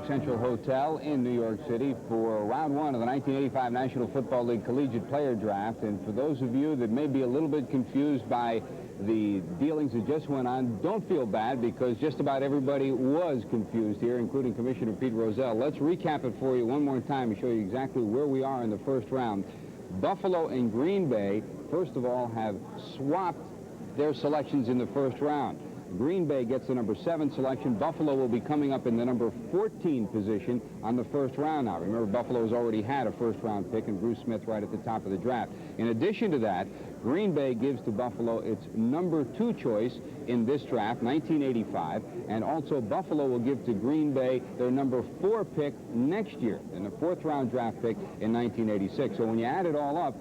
Central Hotel in New York City for round one of the 1985 National Football League Collegiate Player Draft. And for those of you that may be a little bit confused by the dealings that just went on, don't feel bad, because just about everybody was confused here, including Commissioner Pete Rozelle. Let's recap it for you one more time and show you exactly where we are in the first round. Buffalo and Green Bay, first of all, have swapped their selections in the first round. Green Bay gets the number 7 selection. Buffalo will be coming up in the number 14 position on the first round now. Remember, Buffalo's already had a first-round pick and Bruce Smith right at the top of the draft. In addition to that, Green Bay gives to Buffalo its number 2 choice in this draft, 1985, and also Buffalo will give to Green Bay their number 4 pick next year, and the 4th-round draft pick in 1986. So when you add it all up,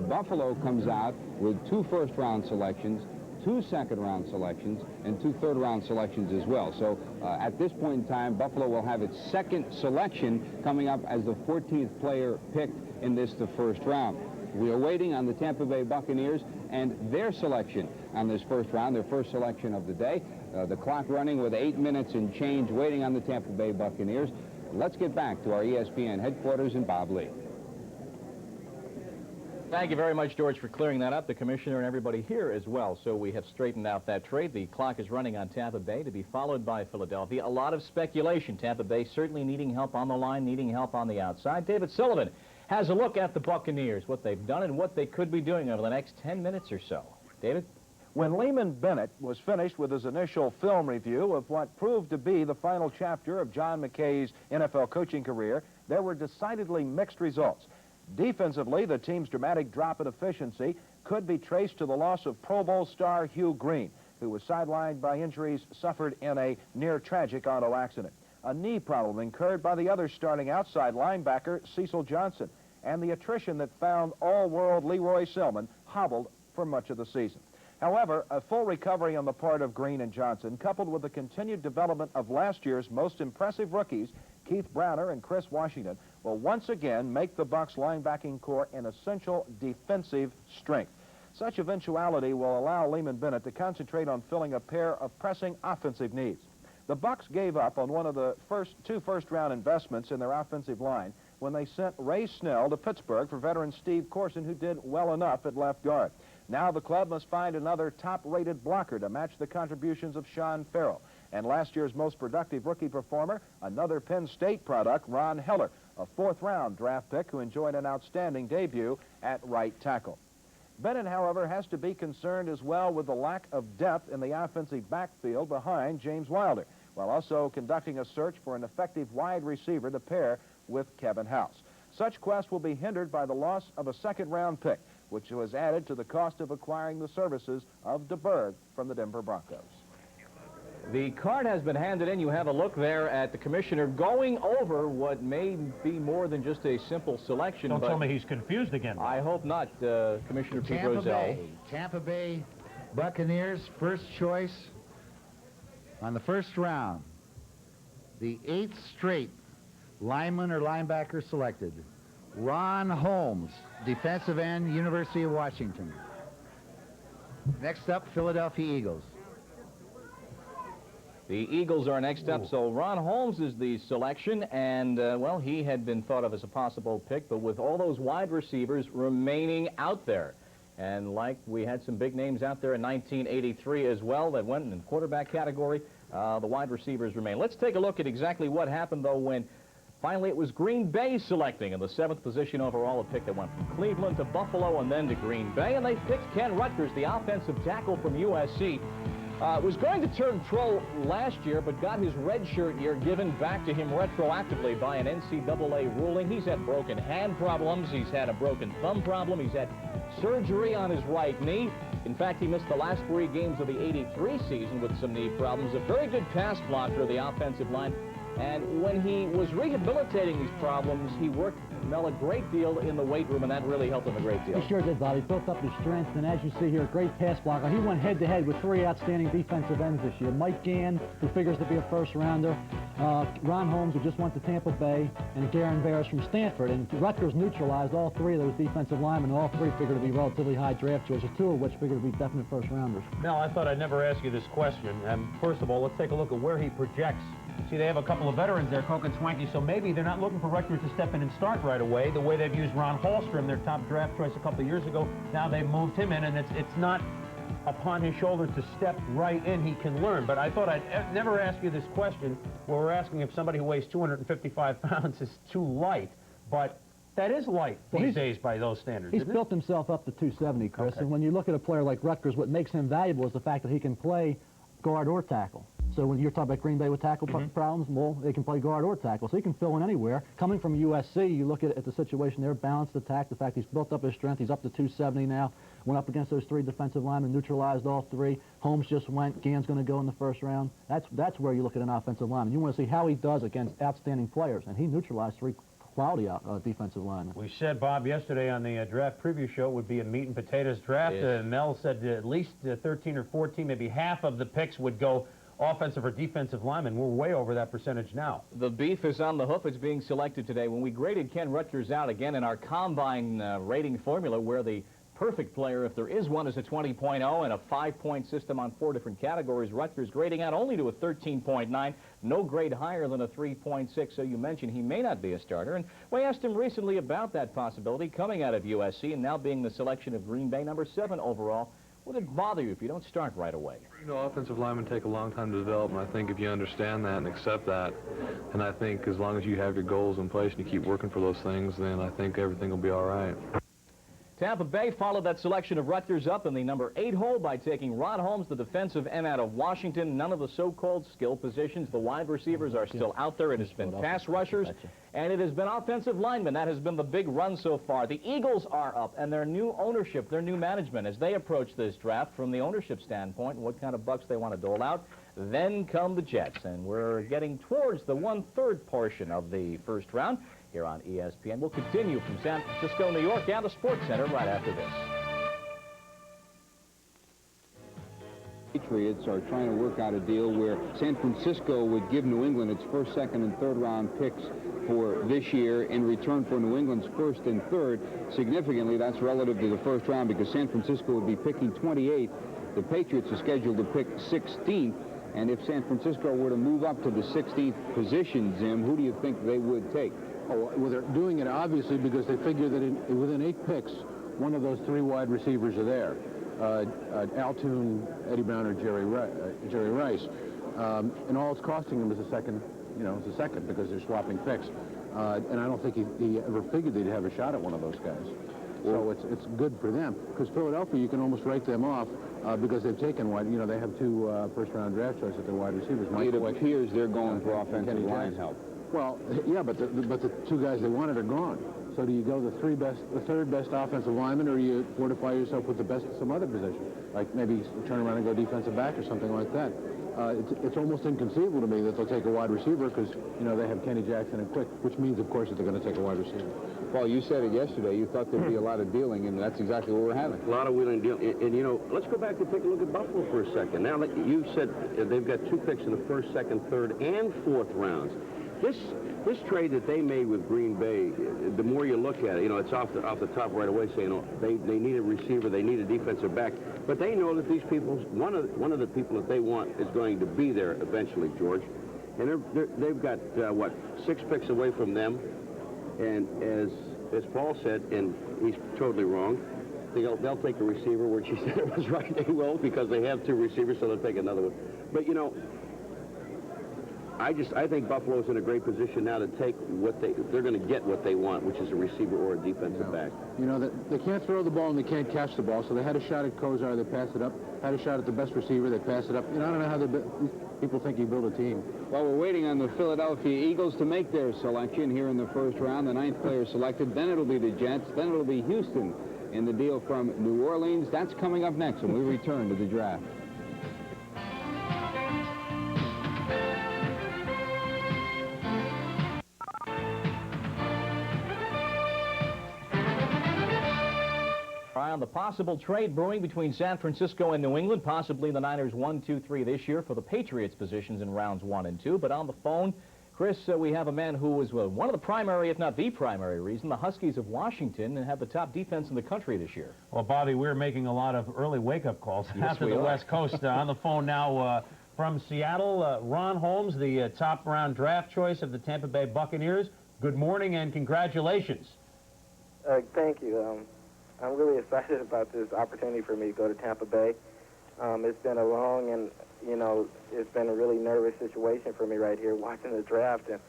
Buffalo comes out with 2 first-round selections, 2 second-round selections, and 2 third-round selections as well. So at this point in time, Buffalo will have its 2nd selection coming up as the 14th player picked in the first round. We are waiting on the Tampa Bay Buccaneers and their selection on this first round, their first selection of the day. The clock running with 8 minutes and change waiting on the Tampa Bay Buccaneers. Let's get back to our ESPN headquarters and Bob Lee. Thank you very much, George, for clearing that up. The commissioner and everybody here as well. So we have straightened out that trade. The clock is running on Tampa Bay, to be followed by Philadelphia. A lot of speculation. Tampa Bay certainly needing help on the line, needing help on the outside. David Sullivan has a look at the Buccaneers, what they've done and what they could be doing over the next 10 minutes or so. David? When Lehman Bennett was finished with his initial film review of what proved to be the final chapter of John McKay's NFL coaching career, there were decidedly mixed results. Defensively, the team's dramatic drop in efficiency could be traced to the loss of Pro Bowl star Hugh Green, who was sidelined by injuries suffered in a near-tragic auto accident. A knee problem incurred by the other starting outside linebacker, Cecil Johnson, and the attrition that found all-world Leroy Selman hobbled for much of the season. However, a full recovery on the part of Green and Johnson, coupled with the continued development of last year's most impressive rookies, Keith Browner and Chris Washington, will once again make the Bucs' linebacking core an essential defensive strength. Such eventuality will allow Lehman Bennett to concentrate on filling a pair of pressing offensive needs. The Bucs gave up on one of the two first-round investments in their offensive line when they sent Ray Snell to Pittsburgh for veteran Steve Corson, who did well enough at left guard. Now the club must find another top-rated blocker to match the contributions of Sean Farrell. And last year's most productive rookie performer, another Penn State product, Ron Heller, a 4th-round draft pick who enjoyed an outstanding debut at right tackle. Bennett, however, has to be concerned as well with the lack of depth in the offensive backfield behind James Wilder, while also conducting a search for an effective wide receiver to pair with Kevin House. Such quest will be hindered by the loss of a 2nd-round pick, which was added to the cost of acquiring the services of DeBerg from the Denver Broncos. The card has been handed in. You have a look there at the commissioner going over what may be more than just a simple selection. Don't tell me he's confused again. I hope not, Commissioner Pete Rozelle. Tampa Bay Buccaneers, first choice on the first round. The 8th straight lineman or linebacker selected. Ron Holmes, defensive end, University of Washington. Next up, Philadelphia Eagles. The Eagles are next up, so Ron Holmes is the selection, and, well, he had been thought of as a possible pick, but with all those wide receivers remaining out there, and like we had some big names out there in 1983 as well that went in the quarterback category, the wide receivers remain. Let's take a look at exactly what happened, though, when finally it was Green Bay selecting in the 7th position overall, a pick that went from Cleveland to Buffalo and then to Green Bay, and they picked Ken Rutgers, the offensive tackle from USC. Was going to turn pro last year, but got his redshirt year given back to him retroactively by an NCAA ruling. He's had broken hand problems. He's had a broken thumb problem. He's had surgery on his right knee. In fact, he missed the last 3 games of the '83 season with some knee problems. A very good pass blocker of the offensive line. And when he was rehabilitating these problems, he worked Mel a great deal in the weight room, and that really helped him a great deal. He sure did, Bob. He built up his strength, and as you see here, a great pass blocker. He went head-to-head with 3 outstanding defensive ends this year. Mike Gann, who figures to be a first-rounder, Ron Holmes, who just went to Tampa Bay, and Garen Bears from Stanford. And Rutgers neutralized all 3 of those defensive linemen. All 3 figure to be relatively high draft choices, 2 of which figure to be definite first-rounders. Now, I thought I'd never ask you this question. First of all, let's take a look at where he projects See, they have a couple of veterans there, Coke and Swanky, so maybe they're not looking for Rutgers to step in and start right away, the way they've used Ron Hallstrom, their top draft choice a couple of years ago. Now they've moved him in, and it's not upon his shoulder to step right in. He can learn. But I thought I'd never ask you this question, where we're asking if somebody who weighs 255 pounds is too light. But that is light these days by those standards, He's built himself up to 270, Chris. Okay. And when you look at a player like Rutgers, what makes him valuable is the fact that he can play guard or tackle. So when you're talking about Green Bay with tackle problems, well, they can play guard or tackle. So he can fill in anywhere. Coming from USC, you look at the situation there, balanced attack, the fact he's built up his strength. He's up to 270 now. Went up against those 3 defensive linemen, neutralized all 3. Holmes just went. Gann's going to go in the first round. That's where you look at an offensive lineman. You want to see how he does against outstanding players, and he neutralized 3 quality defensive linemen. We said, Bob, yesterday on the draft preview show it would be a meat and potatoes draft. Mel said at least 13 or 14, maybe half of the picks would go offensive or defensive linemen. We're way over that percentage now. The beef is on the hoof. It's being selected today. When we graded Ken Rutgers out again in our combine rating formula, where the perfect player, if there is one, is a 20.0 and a 5-point system on 4 different categories. Rutgers grading out only to a 13.9, no grade higher than a 3.6, so you mentioned he may not be a starter. And we asked him recently about that possibility coming out of USC and now being the selection of Green Bay, number 7 overall. Would it bother you if you don't start right away? You know, offensive linemen take a long time to develop, and I think if you understand that and accept that, and I think as long as you have your goals in place and you keep working for those things, then I think everything will be all right. Tampa Bay followed that selection of Rutgers up in the number 8 hole by taking Ron Holmes, the defensive end out of Washington. None of the so-called skill positions. The wide receivers are still out there. It has been pass rushers, and it has been offensive linemen. That has been the big run so far. The Eagles are up, and their new ownership, their new management, as they approach this draft from the ownership standpoint and what kind of bucks they want to dole out. Then come the Jets, and we're getting towards the 1/3 portion of the first round here on ESPN. We'll continue from San Francisco, New York, and the Sports Center right after this. Patriots are trying to work out a deal where San Francisco would give New England its first, second, and third round picks for this year in return for New England's first and third. Significantly, that's relative to the first round because San Francisco would be picking 28. The Patriots are scheduled to pick 16th. And if San Francisco were to move up to the 16th position, Zim, who do you think they would take? Oh, well, they're doing it obviously because they figure that within 8 picks, one of those 3 wide receivers are there. Altoon, Eddie Brown, or Jerry Rice. And all it's costing them is a second, it's a second because they're swapping picks. And I don't think he ever figured they'd have a shot at one of those guys. So it's good for them. Because Philadelphia, you can almost write them off because they've taken wide. They have 2 first-round draft choices at their wide receivers. It appears they're going for offensive line help. Well, yeah, but the 2 guys they wanted are gone. So do you go the third best offensive lineman, or you fortify yourself with the best at some other position, like maybe turn around and go defensive back or something like that? It's almost inconceivable to me that they'll take a wide receiver because they have Kenny Jackson and Quick, which means of course that they're going to take a wide receiver. Paul, you said it yesterday. You thought there'd be a lot of dealing, and that's exactly what we're having. A lot of wheeling dealing. And let's go back and take a look at Buffalo for a second. Now that you said they've got 2 picks in the first, second, third, and fourth rounds. This trade that they made with Green Bay, the more you look at it, it's off the top right away saying they need a receiver, they need a defensive back, but they know that these people, one of the people that they want is going to be there eventually, George, and they've got 6 picks away from them, and as Paul said, and he's totally wrong, they'll take a receiver, which he said it was right, they will, because they have 2 receivers, so they'll take another one, but I think Buffalo's in a great position now to take they're going to get what they want, which is a receiver or a defensive back. They can't throw the ball and they can't catch the ball, so they had a shot at Kozar, they passed it up. Had a shot at the best receiver, they passed it up. I don't know how people think you build a team. Well, we're waiting on the Philadelphia Eagles to make their selection here in the first round. The 9th player selected. Then it'll be the Jets. Then it'll be Houston in the deal from New Orleans. That's coming up next when we return to the draft. On the possible trade brewing between San Francisco and New England, possibly the Niners 1, 2, 3 this year for the Patriots positions in rounds 1 and 2. But on the phone, Chris, we have a man who was one of the primary, if not the primary reason, the Huskies of Washington have the top defense in the country this year. Well, Bobby, we're making a lot of early wake-up calls out to the West Coast. On the phone now, from Seattle, Ron Holmes, the top round draft choice of the Tampa Bay Buccaneers. Good morning and congratulations. Thank you. I'm really excited about this opportunity for me to go to Tampa Bay. It's been a long and, it's been a really nervous situation for me right here watching the draft. And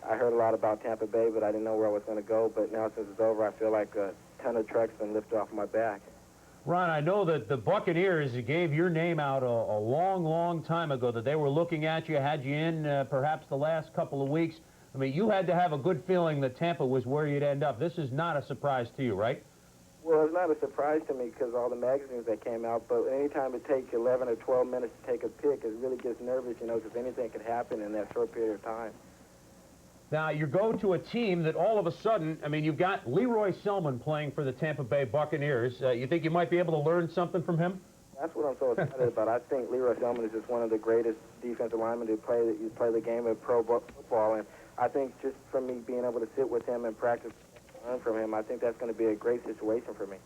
I heard a lot about Tampa Bay, but I didn't know where I was going to go. But now since it's over, I feel like a ton of trucks been lifted off my back. Ron, I know that the Buccaneers gave your name out a long, long time ago, that they were looking at you, had you in perhaps the last couple of weeks. I mean, you had to have a good feeling that Tampa was where you'd end up. This is not a surprise to you, right? Well, it's not a surprise to me because all the magazines that came out, but anytime it takes 11 or 12 minutes to take a pick, it really gets nervous, because anything could happen in that short period of time. Now, you go to a team that all of a sudden, I mean, you've got Leroy Selman playing for the Tampa Bay Buccaneers. You think you might be able to learn something from him? That's what I'm so excited about. I think Leroy Selman is just one of the greatest defensive linemen to play the game of pro football, and I think just for me being able to sit with him and practice and learn from him, I think that's going to be a great situation for me.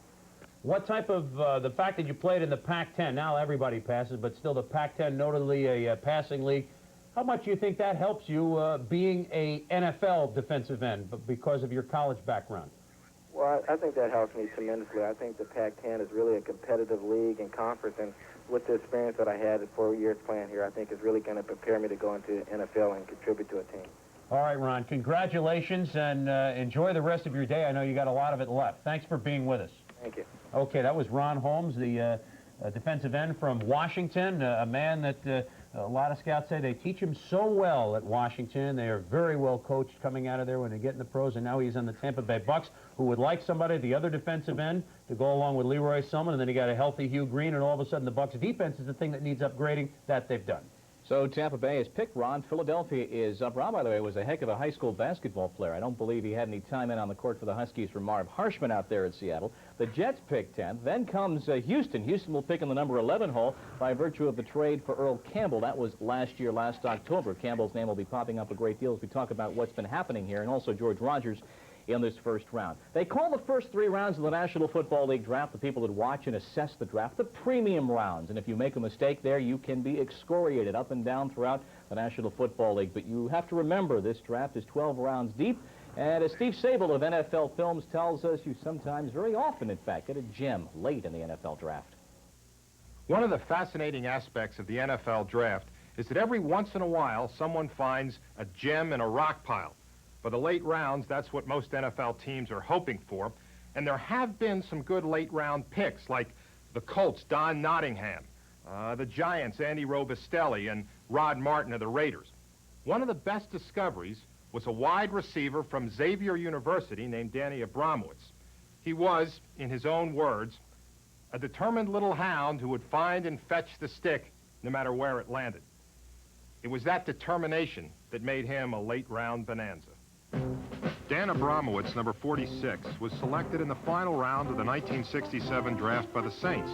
What type of, the fact that you played in the Pac-10, now everybody passes, but still the Pac-10 notably a passing league, how much do you think that helps you being a NFL defensive end because of your college background? Well, I think that helps me tremendously. I think the Pac-10 is really a competitive league and conference, and with the experience that I had in 4 years playing here, I think it's really going to prepare me to go into the NFL and contribute to a team. All right, Ron, congratulations, and enjoy the rest of your day. I know you got a lot of it left. Thanks for being with us. Thank you. Okay, that was Ron Holmes, the defensive end from Washington, a man that a lot of scouts say they teach him so well at Washington. They are very well coached coming out of there when they get in the pros, and now he's on the Tampa Bay Bucks, who would like somebody, the other defensive end, to go along with Leroy Selman, and then he got a healthy Hugh Green, and all of a sudden the Bucks defense is the thing that needs upgrading. That they've done. So Tampa Bay has picked Ron. Philadelphia is up. Ron, by the way, was a heck of a high school basketball player. I don't believe he had any time in on the court for the Huskies from Marv Harshman out there at Seattle. The Jets pick 10th. Then comes Houston. Houston will pick in the number 11 hole by virtue of the trade for Earl Campbell. That was last October. Campbell's name will be popping up a great deal as we talk about what's been happening here, and also George Rogers in this first round. They call the first 3 rounds of the National Football League draft, the people that watch and assess the draft, the premium rounds. And if you make a mistake there, you can be excoriated up and down throughout the National Football League. But you have to remember this draft is 12 rounds deep. And as Steve Sable of NFL Films tells us, you sometimes, very often, in fact, get a gem late in the NFL draft. One of the fascinating aspects of the NFL draft is that every once in a while, someone finds a gem in a rock pile. For the late rounds, that's what most NFL teams are hoping for. And there have been some good late-round picks, like the Colts' Don Nottingham, the Giants' Andy Robustelli, and Rod Martin of the Raiders. One of the best discoveries was a wide receiver from Xavier University named Danny Abramowitz. He was, in his own words, a determined little hound who would find and fetch the stick no matter where it landed. It was that determination that made him a late-round bonanza. Dan Abramowitz, number 46, was selected in the final round of the 1967 draft by the Saints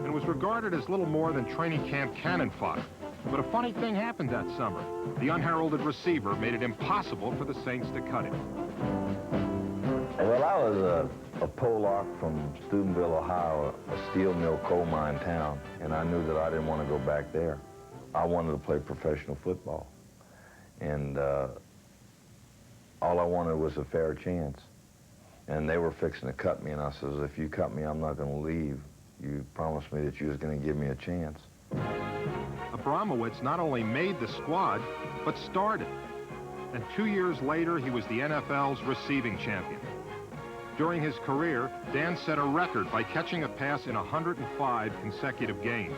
and was regarded as little more than training camp cannon fodder. But a funny thing happened that summer. The unheralded receiver made it impossible for the Saints to cut him. Well, I was a Pollock from Steubenville, Ohio, a steel mill coal mine town, and I knew that I didn't want to go back there. I wanted to play professional football. And all I wanted was a fair chance. And they were fixing to cut me, and I says, if you cut me, I'm not going to leave. You promised me that you was going to give me a chance. Abramowitz not only made the squad, but started. And 2 years later, he was the NFL's receiving champion. During his career, Dan set a record by catching a pass in 105 consecutive games.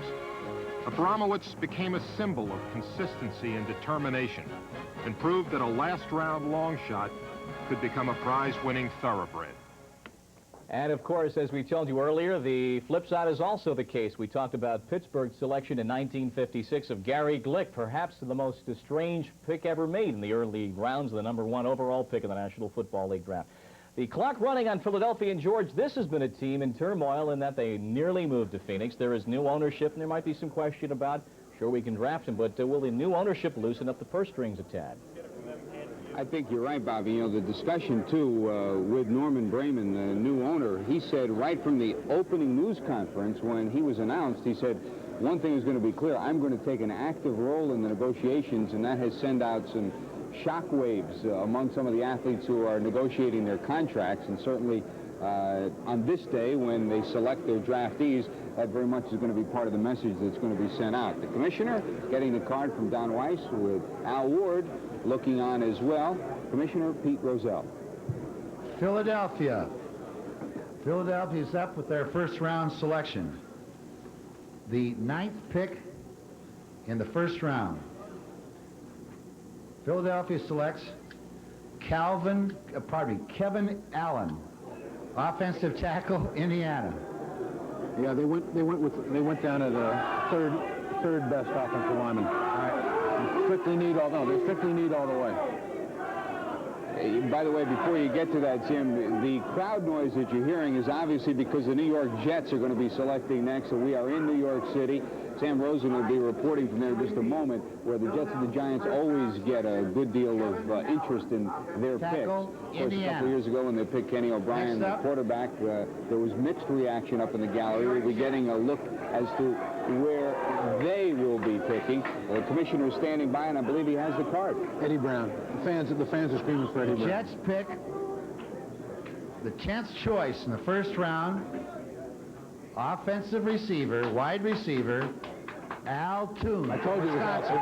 Abramowitz became a symbol of consistency and determination, and proved that a last-round long shot could become a prize-winning thoroughbred. And, of course, as we told you earlier, the flip side is also the case. We talked about Pittsburgh's selection in 1956 of Gary Glick, perhaps the most strange pick ever made in the early rounds of the number 1 overall pick in the National Football League draft. The clock running on Philadelphia, and George, this has been a team in turmoil in that they nearly moved to Phoenix. There is new ownership, and there might be some question about, sure, we can draft him, but will the new ownership loosen up the purse strings a tad? I think you're right, Bobby. You know, the discussion, too, with Norman Brayman, the new owner, he said right from the opening news conference when he was announced, he said, one thing is going to be clear. I'm going to take an active role in the negotiations, and that has sent out some shockwaves among some of the athletes who are negotiating their contracts, and certainly on this day when they select their draftees, that very much is going to be part of the message that's going to be sent out. The commissioner getting the card from Don Weiss with Al Ward looking on as well. Commissioner Pete Rozelle. Philadelphia. Philadelphia's up with their first round selection. The 9th pick in the first round. Philadelphia selects Kevin Allen, offensive tackle, Indiana. Yeah, they went down to the third best offensive lineman. All right. They strictly need all the way. By the way, before you get to that, Jim, the crowd noise that you're hearing is obviously because the New York Jets are going to be selecting next, so we are in New York City. Sam Rosen will be reporting from there in just a moment, where the Jets and the Giants always get a good deal of interest in their picks. Of course, a couple years ago when they picked Kenny O'Brien, the quarterback, there was mixed reaction up in the gallery. We'll be getting a look as to where they will be picking. The commissioner is standing by, and I believe he has the card. Eddie Brown. The fans are screaming for Eddie Brown. Jets pick the 10th choice in the first round. Offensive receiver, wide receiver, Al Toon. I told you it was Al Toon.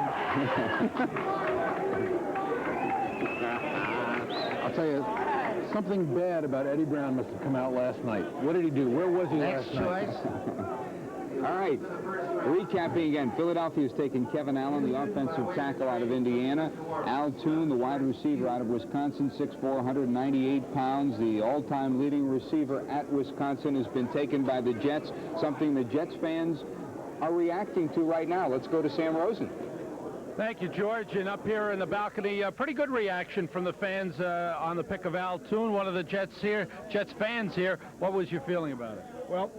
I'll tell you, something bad about Eddie Brown must have come out last night. What did he do? Where was he last night? Next choice. All right. Recapping again, Philadelphia has taken Kevin Allen, the offensive tackle out of Indiana. Al Toon, the wide receiver out of Wisconsin, 6'4", 198 pounds. The all-time leading receiver at Wisconsin has been taken by the Jets, something the Jets fans are reacting to right now. Let's go to Sam Rosen. Thank you, George. And up here in the balcony, pretty good reaction from the fans on the pick of Al Toon, one of the Jets fans here. What was your feeling about it? Well,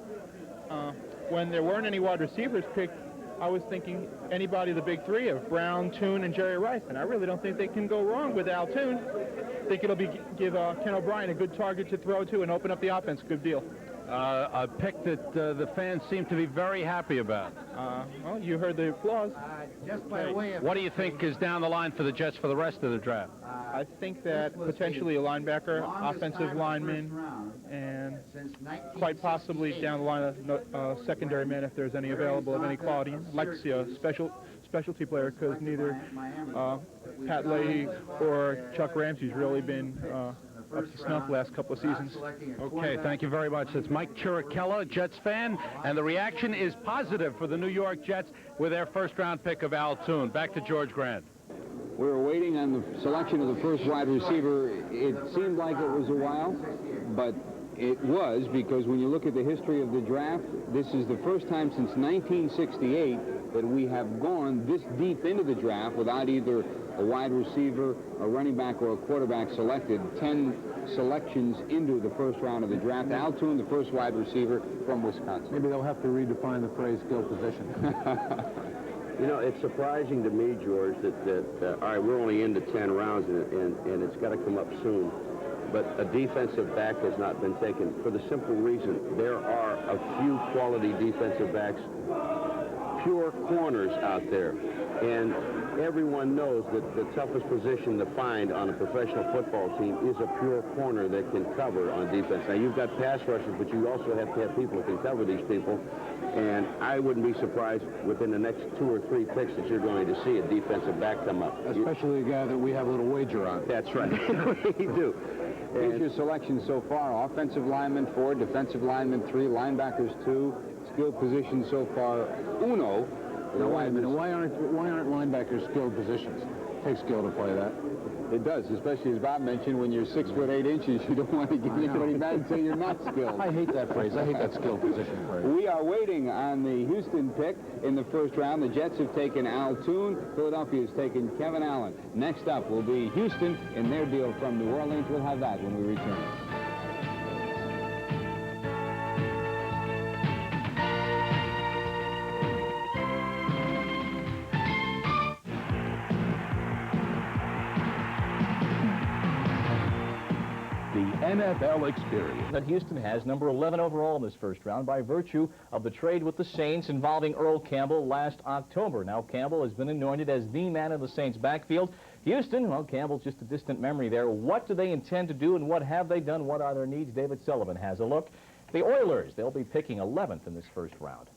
when there weren't any wide receivers picked, I was thinking anybody of the big three of Brown, Toon, and Jerry Rice, and I really don't think they can go wrong with Al Toon. I think it'll give Ken O'Brien a good target to throw to and open up the offense. Good deal. A pick that the fans seem to be very happy about. Well, you heard the applause. Just by way of... What do you think is down the line for the Jets for the rest of the draft? I think that potentially a linebacker, offensive lineman, and quite possibly down the line a secondary man if there's any available of any quality. I'd like to see a specialty player because neither Pat Leahy or Chuck Ramsey's really been up to snuff last couple of seasons. Okay, thank you very much. That's Mike Chiricella, Jets fan, and the reaction is positive for the New York Jets with their first-round pick of Al Toon. Back to George Grant. We were waiting on the selection of the first wide receiver. It seemed like it was a while, but it was, because when you look at the history of the draft, this is the first time since 1968 that we have gone this deep into the draft without either a wide receiver, a running back, or a quarterback selected. 10 selections into the first round of the draft. Al Toon, the first wide receiver from Wisconsin. Maybe they'll have to redefine the phrase skill position. You know, it's surprising to me, George, that all right, we're only into 10 rounds, and it's got to come up soon. But a defensive back has not been taken for the simple reason there are a few quality defensive backs, pure corners out there. And everyone knows that the toughest position to find on a professional football team is a pure corner that can cover on defense. Now, you've got pass rushers, but you also have to have people who can cover these people. And I wouldn't be surprised within the next 2 or 3 picks that you're going to see a defensive back come up. Especially a guy that we have a little wager on. That's right. We do. Here's your selection so far. Offensive lineman 4, defensive lineman 3, linebackers 2, skill positions so far uno. Now, wait a minute. Why aren't linebackers skilled positions? It takes skill to play that. It does, especially as Bob mentioned, when you're 6 foot 8 inches, you don't want to give anybody mad and say you're not skilled. I hate that phrase. I hate that skilled position phrase. We are waiting on the Houston pick in the first round. The Jets have taken Al Toon. Philadelphia has taken Kevin Allen. Next up will be Houston in their deal from New Orleans. We'll have that when we return. The NFL experience. That Houston has number 11 overall in this first round by virtue of the trade with the Saints involving Earl Campbell last October. Now Campbell has been anointed as the man of the Saints backfield. Houston, well, Campbell's just a distant memory there. What do they intend to do and what have they done? What are their needs? David Sullivan has a look. The Oilers, they'll be picking 11th in this first round.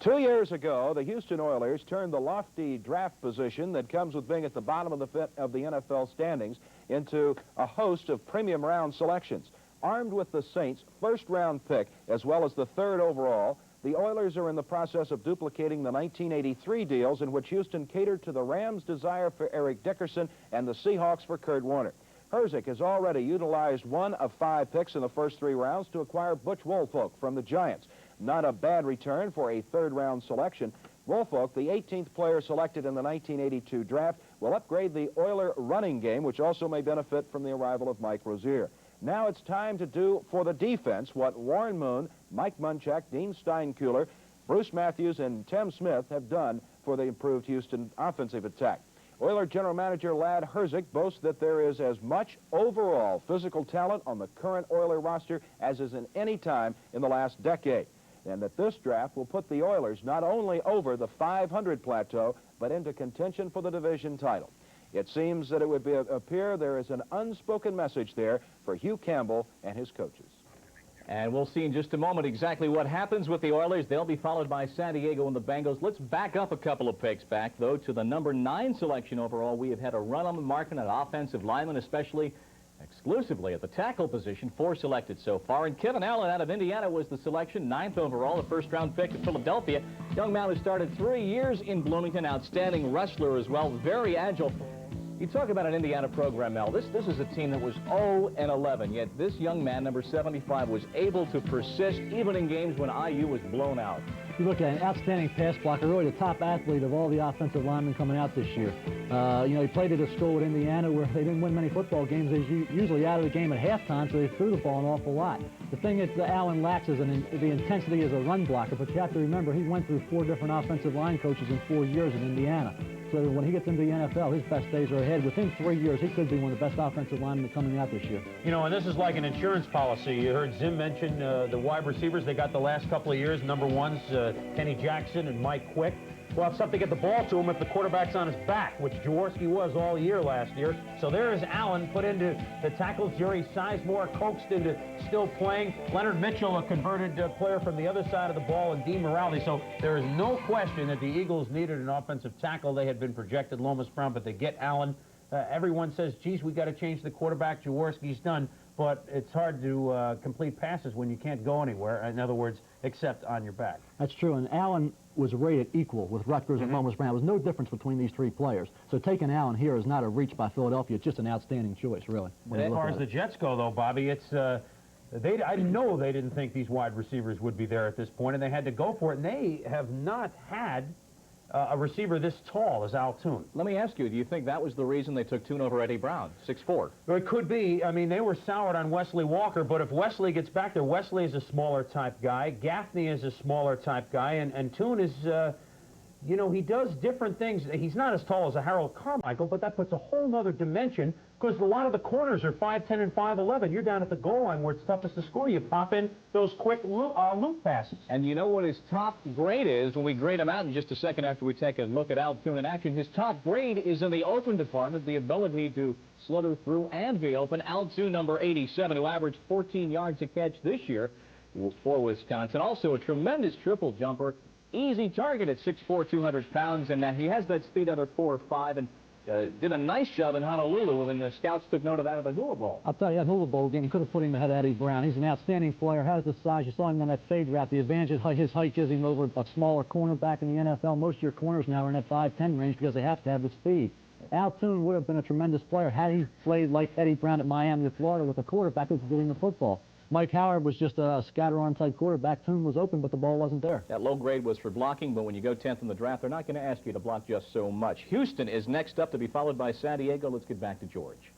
2 years ago, the Houston Oilers turned the lofty draft position that comes with being at the bottom of the NFL standings into a host of premium round selections. Armed with the Saints' first-round pick, as well as the 3rd overall, the Oilers are in the process of duplicating the 1983 deals in which Houston catered to the Rams' desire for Eric Dickerson and the Seahawks for Kurt Warner. Herzig has already utilized 1 of 5 picks in the first 3 rounds to acquire Butch Woolfolk from the Giants. Not a bad return for a 3rd-round selection. Woolfolk, the 18th player selected in the 1982 draft, will upgrade the Oiler running game, which also may benefit from the arrival of Mike Rozier. Now it's time to do for the defense what Warren Moon, Mike Munchak, Dean Steinkuhler, Bruce Matthews, and Tim Smith have done for the improved Houston offensive attack. Oiler general manager Lad Herzig boasts that there is as much overall physical talent on the current Oiler roster as is in any time in the last decade, and that this draft will put the Oilers not only over the 500 plateau, but into contention for the division title. It seems that it would appear there is an unspoken message there for Hugh Campbell and his coaches. And we'll see in just a moment exactly what happens with the Oilers. They'll be followed by San Diego and the Bengals. Let's back up a couple of picks back, though, to the number 9 selection overall. We have had a run on the market at offensive linemen, especially exclusively at the tackle position. 4 selected so far. And Kevin Allen out of Indiana was the selection, 9th overall, a first-round pick of Philadelphia. Young man who started 3 years in Bloomington, outstanding wrestler as well, very agile. You talk about an Indiana program, Mel. This is a team that was 0-11, yet this young man, number 75, was able to persist even in games when IU was blown out. You look at an outstanding pass blocker, really the top athlete of all the offensive linemen coming out this year. You know, he played at a school with Indiana where they didn't win many football games. They were usually out of the game at halftime, so they threw the ball an awful lot. The thing that Allen lacks is the intensity as a run blocker, but you have to remember he went through 4 different offensive line coaches in 4 years in Indiana. So when he gets into the NFL, his best days are ahead. Within 3 years, he could be one of the best offensive linemen coming out this year. You know, and this is like an insurance policy. You heard Zim mention the wide receivers they got the last couple of years. Number 1's Kenny Jackson and Mike Quick. Well, it's tough to get the ball to him if the quarterback's on his back, which Jaworski was all year last year. So there is Allen put into the tackles. Jerry Sizemore coaxed into still playing. Leonard Mitchell, a converted player from the other side of the ball, and Dean Morales. So there is no question that the Eagles needed an offensive tackle. They had been projected Lomas Brown, but they get Allen. Everyone says, geez, we got to change the quarterback. Jaworski's done. But it's hard to complete passes when you can't go anywhere. In other words, except on your back. That's true, and Allen was rated equal with Rutgers and Lomas Brown. There was no difference between these 3 players. So taking Allen here is not a reach by Philadelphia. It's just an outstanding choice, really. As far as the Jets go, though, Bobby, it's I know they didn't think these wide receivers would be there at this point, and they had to go for it. And they have not had a receiver this tall as Al Toon. Let me ask you, do you think that was the reason they took Toon over Eddie Brown, 6'4"? Well, it could be. I mean, they were soured on Wesley Walker, but if Wesley gets back there, Wesley is a smaller type guy. Gaffney is a smaller type guy, and Toon is, you know, he does different things. He's not as tall as a Harold Carmichael, but that puts a whole other dimension because a lot of the corners are 5'10" and 5'11". You're down at the goal line where it's toughest to score. You pop in those quick loop passes. And you know what his top grade is when we grade him out in just a second after we take a look at Al Toon in action? His top grade is in the open department, the ability to slither through and be open. Al Toon, number 87, who averaged 14 yards a catch this year for Wisconsin. Also a tremendous triple jumper. Easy target at 6'4", 200 pounds, and he has that speed under 4 or 5, and did a nice job in Honolulu, and the scouts took note of that at the Hula Bowl. I'll tell you, that Hula Bowl game, you could have put him ahead of Eddie Brown. He's an outstanding player, has the size. You saw him on that fade route. The advantage of his height gives him over a smaller cornerback in the NFL. Most of your corners now are in that 5'10" range because they have to have the speed. Al Toon would have been a tremendous player had he played like Eddie Brown at Miami of Florida with a quarterback who was doing the football. Mike Howard was just a scatter-on type quarterback. Toon was open, but the ball wasn't there. That low grade was for blocking, but when you go 10th in the draft, they're not going to ask you to block just so much. Houston is next up to be followed by San Diego. Let's get back to George.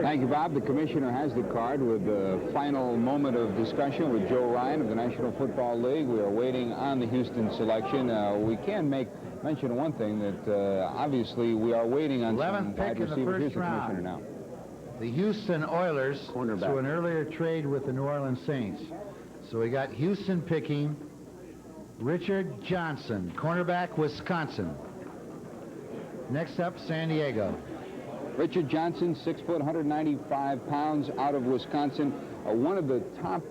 Thank you, Bob. The commissioner has the card with the final moment of discussion with Joe Ryan of the National Football League. We are waiting on the Houston selection. We can mention one thing that obviously we are waiting on some wide receivers. Here's the commissioner now. the Houston Oilers Cornerback. through an earlier trade with the New Orleans Saints. So we got Houston picking Richard Johnson, cornerback, Wisconsin. Next up, San Diego. Richard Johnson, 6 foot, 195 pounds, out of Wisconsin. One of the top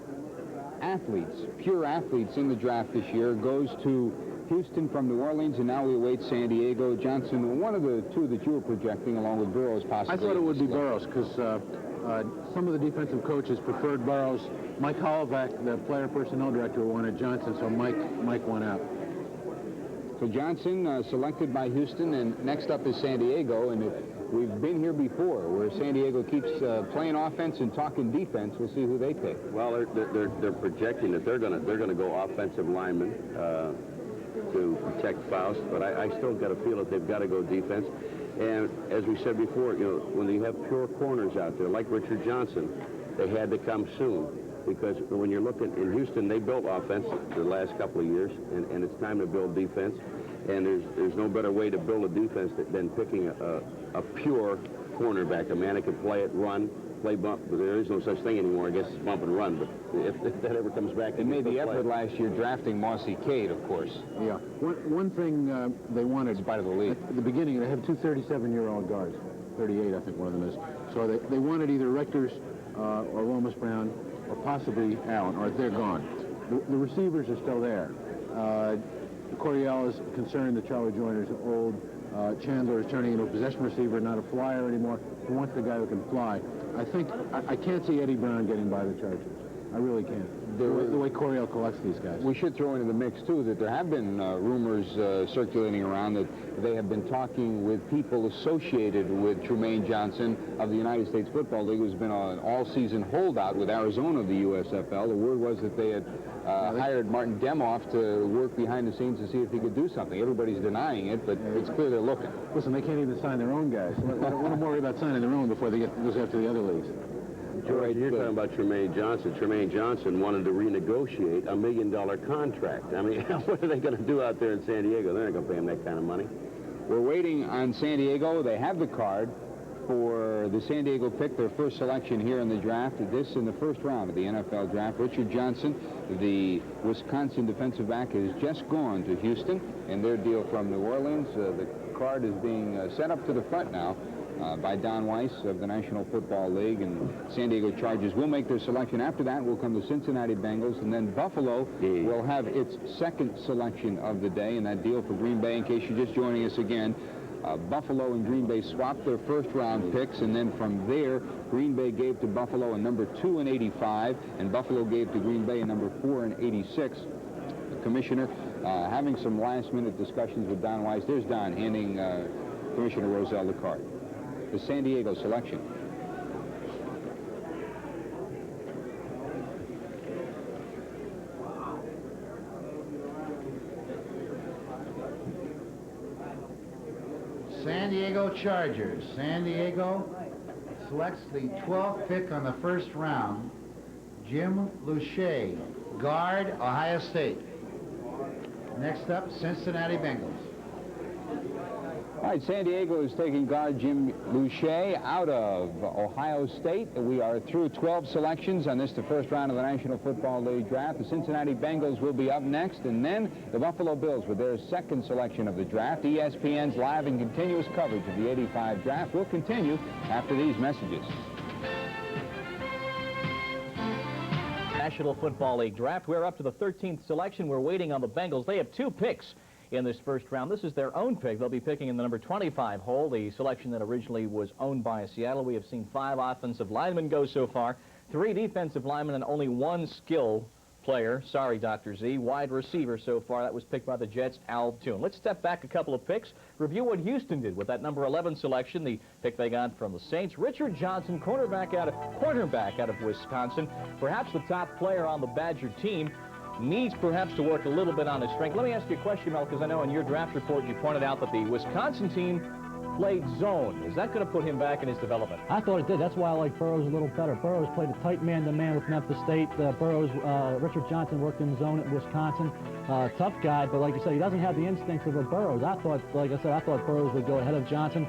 athletes, pure athletes in the draft this year, goes to Houston from New Orleans, and now we await San Diego. Johnson, one of the two that you were projecting, along with Burrows, possibly. I thought it would be Burrows because some of the defensive coaches preferred Burrows. Mike Hollowback, the player personnel director, wanted Johnson, so Mike won out. So Johnson selected by Houston, and next up is San Diego, and we've been here before, where San Diego keeps playing offense and talking defense. We'll see who they pick. Well, they're projecting that they're gonna go offensive linemen to protect Faust, but I still got to feel that they've got to go defense. And as we said before, you know, when you have pure corners out there like Richard Johnson, they had to come soon. Because when you're looking in Houston, they built offense the last couple of years, and it's time to build defense. And there's no better way to build a defense than picking a pure cornerback, a man that can play it, run, play bump. But there is no such thing anymore. I guess it's bump and run. But if that ever comes back, they made the effort last year drafting Mossy Cade, of course. Yeah. One thing they wanted, in spite of the league, at the beginning, they have two 37-year-old guards, 38, I think one of them is. So they wanted either Rectors or Lomas Brown, or possibly Allen, or they're gone. The receivers are still there. Coryell is concerned that Charlie Joyner's old. Chandler is turning into a possession receiver, not a flyer anymore. He wants the guy who can fly. I can't see Eddie Brown getting by the Chargers. I really can't. The way Coryell collects these guys. We should throw into the mix, too, that there have been rumors circulating around that they have been talking with people associated with Trumaine Johnson of the United States Football League, who's been an all-season holdout with Arizona of the USFL. The word was that they had hired Martin Demoff to work behind the scenes to see if he could do something. Everybody's denying it, but it's clear they're looking. Listen, they can't even sign their own guys. They don't worry about signing their own before they goes after the other leagues. George, you're talking about Trumaine Johnson. Trumaine Johnson wanted to renegotiate a $1 million contract. I mean, what are they going to do out there in San Diego? They're not going to pay him that kind of money. We're waiting on San Diego. They have the card for the San Diego pick, their first selection here in the draft. This in the first round of the NFL draft. Richard Johnson, the Wisconsin defensive back, has just gone to Houston in their deal from New Orleans. The card is being sent up to the front now by Don Weiss of the National Football League, and San Diego Chargers will make their selection. After that will come the Cincinnati Bengals, and then Buffalo will have its second selection of the day in that deal for Green Bay. In case you're just joining us again, Buffalo and Green Bay swapped their first-round picks, and then from there, Green Bay gave to Buffalo a number 2 in '85, and Buffalo gave to Green Bay a number 4 in '86. The commissioner having some last-minute discussions with Don Weiss. There's Don handing Commissioner Rozelle the card. The San Diego selection. San Diego Chargers. San Diego selects the 12th pick on the first round. Jim Luche, guard, Ohio State. Next up, Cincinnati Bengals. All right, San Diego is taking guard Jim Luche out of Ohio State. We are through 12 selections on this, the first round of the National Football League draft. The Cincinnati Bengals will be up next, and then the Buffalo Bills with their second selection of the draft. ESPN's live and continuous coverage of the '85 draft will continue after these messages. National Football League draft. We're up to the 13th selection. We're waiting on the Bengals. They have 2 picks in this first round. This is their own pick. They'll be picking in the number 25 hole, the selection that originally was owned by Seattle. We have seen 5 offensive linemen go so far, 3 defensive linemen, and only 1 skill player, sorry, Dr. Z, wide receiver so far. That was picked by the Jets, Al Toon. Let's step back a couple of picks, review what Houston did with that number 11 selection, the pick they got from the Saints. Richard Johnson, cornerback out of Wisconsin, perhaps the top player on the Badger team. Needs perhaps to work a little bit on his strength. Let me ask you a question, Mel, because I know in your draft report you pointed out that the Wisconsin team played zone. Is that going to put him back in his development? I thought it did. That's why I like Burrows a little better. Burrows played a tight man-to-man with Memphis State. Richard Johnson worked in zone at Wisconsin. tough guy, but like you said, he doesn't have the instincts of a Burrows. I thought, like I said, I thought Burrows would go ahead of Johnson.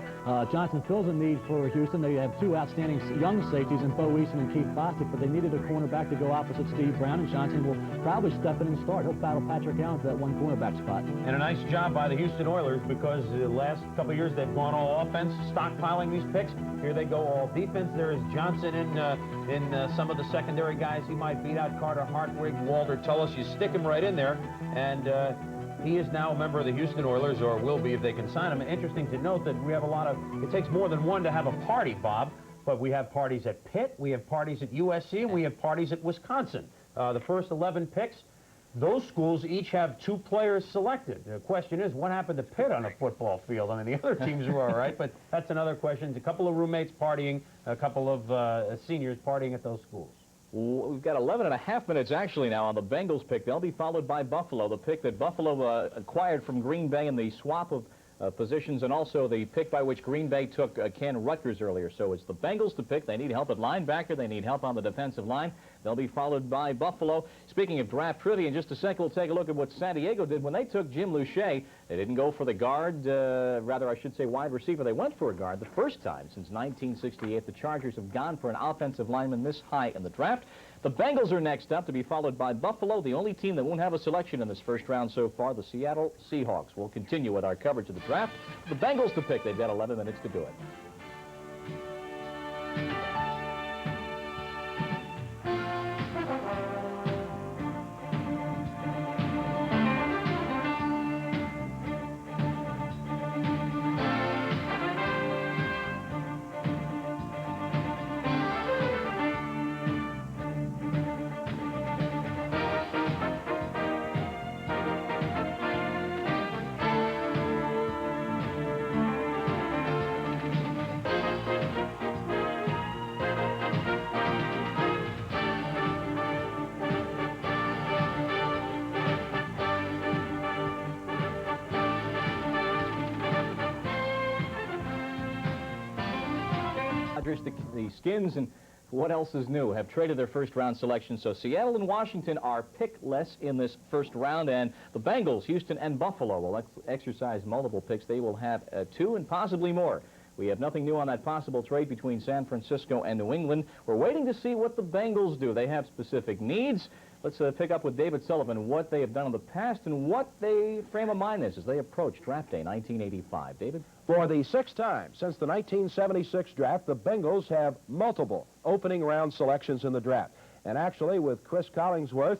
Johnson fills a need for Houston. They have two outstanding young safeties in Bo Eason and Keith Bostic, but they needed a cornerback to go opposite Steve Brown, and Johnson will probably step in and start. He'll battle Patrick Allen for that one cornerback spot. And a nice job by the Houston Oilers, because the last couple of years they've gone all offense, stockpiling these picks. Here they go all defense. There is Johnson in some of the secondary guys. He might beat out Carter Hartwig, Walter Tullis. You stick him right in there, and he is now a member of the Houston Oilers, or will be if they can sign him. Interesting to note that we have a lot of, it takes more than one to have a party, Bob, but we have parties at Pitt, we have parties at USC, and we have parties at Wisconsin. The first 11 picks, those schools each have 2 players selected. The question is, what happened to Pitt on a football field? I mean, the other teams were all right, but that's another question. A couple of roommates partying, a couple of seniors partying at those schools. We've got 11.5 minutes actually now on the Bengals pick. They'll be followed by Buffalo, the pick that Buffalo acquired from Green Bay in the swap of positions, and also the pick by which Green Bay took Ken Rutgers earlier. So it's the Bengals to pick. They need help at linebacker. They need help on the defensive line. They'll be followed by Buffalo. Speaking of draft trivia, in just a second, we'll take a look at what San Diego did when they took Jim Luche. They didn't go for the guard, rather I should say wide receiver. They went for a guard the first time since 1968. The Chargers have gone for an offensive lineman this high in the draft. The Bengals are next up, to be followed by Buffalo, the only team that won't have a selection in this first round so far, the Seattle Seahawks. We'll continue with our coverage of the draft. The Bengals to pick. They've got 11 minutes to do it. The Skins and what else is new have traded their first round selection, so Seattle and Washington are pickless in this first round, and the Bengals, Houston, and Buffalo will exercise multiple picks. They will have 2 and possibly more. We have nothing new on that possible trade between San Francisco and New England. We're waiting to see what the Bengals do. They have specific needs. Let's pick up with David Sullivan what they have done in the past and what their frame of mind is as they approach draft day 1985. David? For the 6th time since the 1976 draft, the Bengals have multiple opening round selections in the draft. And actually, with Chris Collingsworth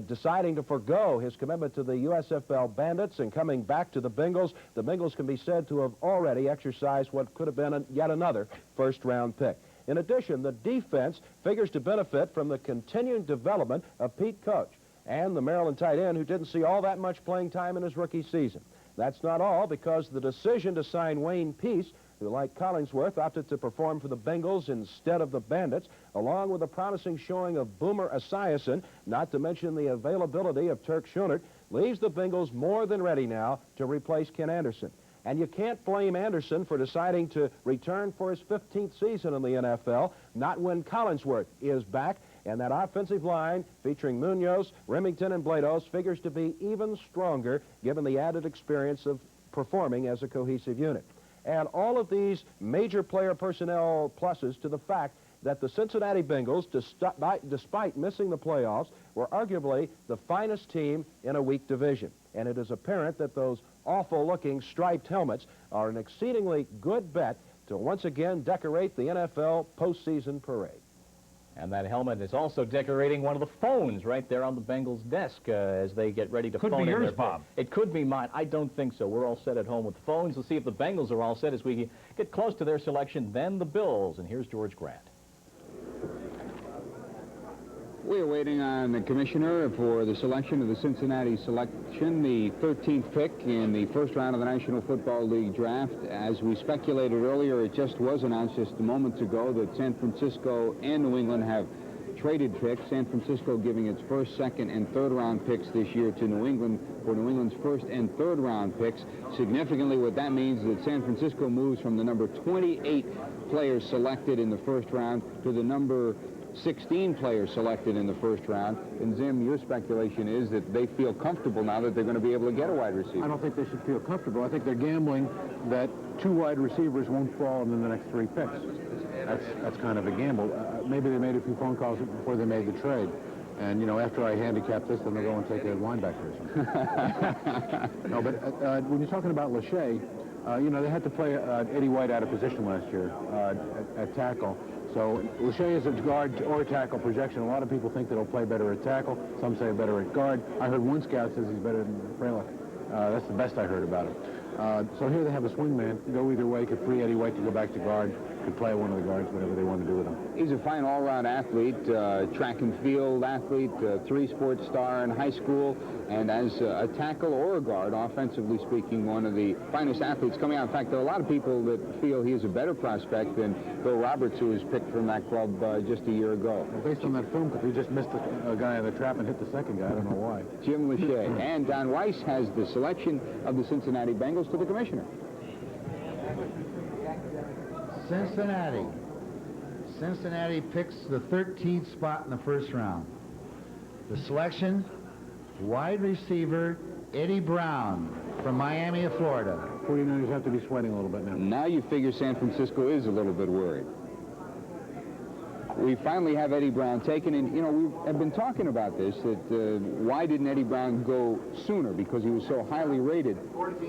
deciding to forgo his commitment to the USFL Bandits and coming back to the Bengals can be said to have already exercised what could have been yet another first-round pick. In addition, the defense figures to benefit from the continuing development of Pete Coach and the Maryland tight end, who didn't see all that much playing time in his rookie season. That's not all, because the decision to sign Wayne Peace, who, like Collingsworth, opted to perform for the Bengals instead of the Bandits, along with a promising showing of Boomer Esiason, not to mention the availability of Turk Schoenert, leaves the Bengals more than ready now to replace Ken Anderson. And you can't blame Anderson for deciding to return for his 15th season in the NFL, not when Collingsworth is back, and that offensive line featuring Munoz, Remington, and Blados figures to be even stronger given the added experience of performing as a cohesive unit. Add all of these major player personnel pluses to the fact that the Cincinnati Bengals, despite missing the playoffs, were arguably the finest team in a weak division. And it is apparent that those awful-looking striped helmets are an exceedingly good bet to once again decorate the NFL postseason parade. And that helmet is also decorating one of the phones right there on the Bengals' desk as they get ready to phone in. Could be yours, their Bob. It could be mine. I don't think so. We're all set at home with phones. Let's see if the Bengals are all set as we get close to their selection, then the Bills. And here's George Grant. We're waiting on the commissioner for the selection of the Cincinnati selection, the 13th pick in the first round of the National Football League draft. As we speculated earlier, it just was announced just moments ago that San Francisco and New England have traded picks. San Francisco giving its first, second, and third round picks this year to New England for New England's first and third round picks. Significantly, what that means is that San Francisco moves from the number 28 players selected in the first round to the number 16 players selected in the first round. And Zim, your speculation is that they feel comfortable now that they're going to be able to get a wide receiver. I don't think they should feel comfortable. I think they're gambling that 2 wide receivers won't fall in the next 3 picks. That's kind of a gamble. Maybe they made a few phone calls before they made the trade. And, you know, after I handicap this, then they'll go and take a linebacker or something. No, but when you're talking about Lachey, you know, they had to play Eddie White out of position last year at tackle. So Lachey is a guard or a tackle projection. A lot of people think that he'll play better at tackle. Some say better at guard. I heard one scout says he's better than Freilich. That's the best I heard about him. So here they have a swingman. Go either way. Could free Eddie White to go back to guard. Could play one of the guards, whatever they want to do with him. He's a fine all-round athlete, track and field athlete, 3-sport star in high school, and as a tackle or a guard, offensively speaking, one of the finest athletes coming out. In fact, there are a lot of people that feel he is a better prospect than Bill Roberts, who was picked from that club just a year ago. Well, based on that film, because he just missed a guy in the trap and hit the second guy. I don't know why. Jim Lachey. And Don Weiss has the selection of the Cincinnati Bengals to the commissioner. Cincinnati picks the 13th spot in the first round. The selection, wide receiver Eddie Brown from Miami of Florida. 49ers have to be sweating a little bit now. Now you figure San Francisco is a little bit worried. We finally have Eddie Brown taken, and you know, we have been talking about this, that why didn't Eddie Brown go sooner, because he was so highly rated.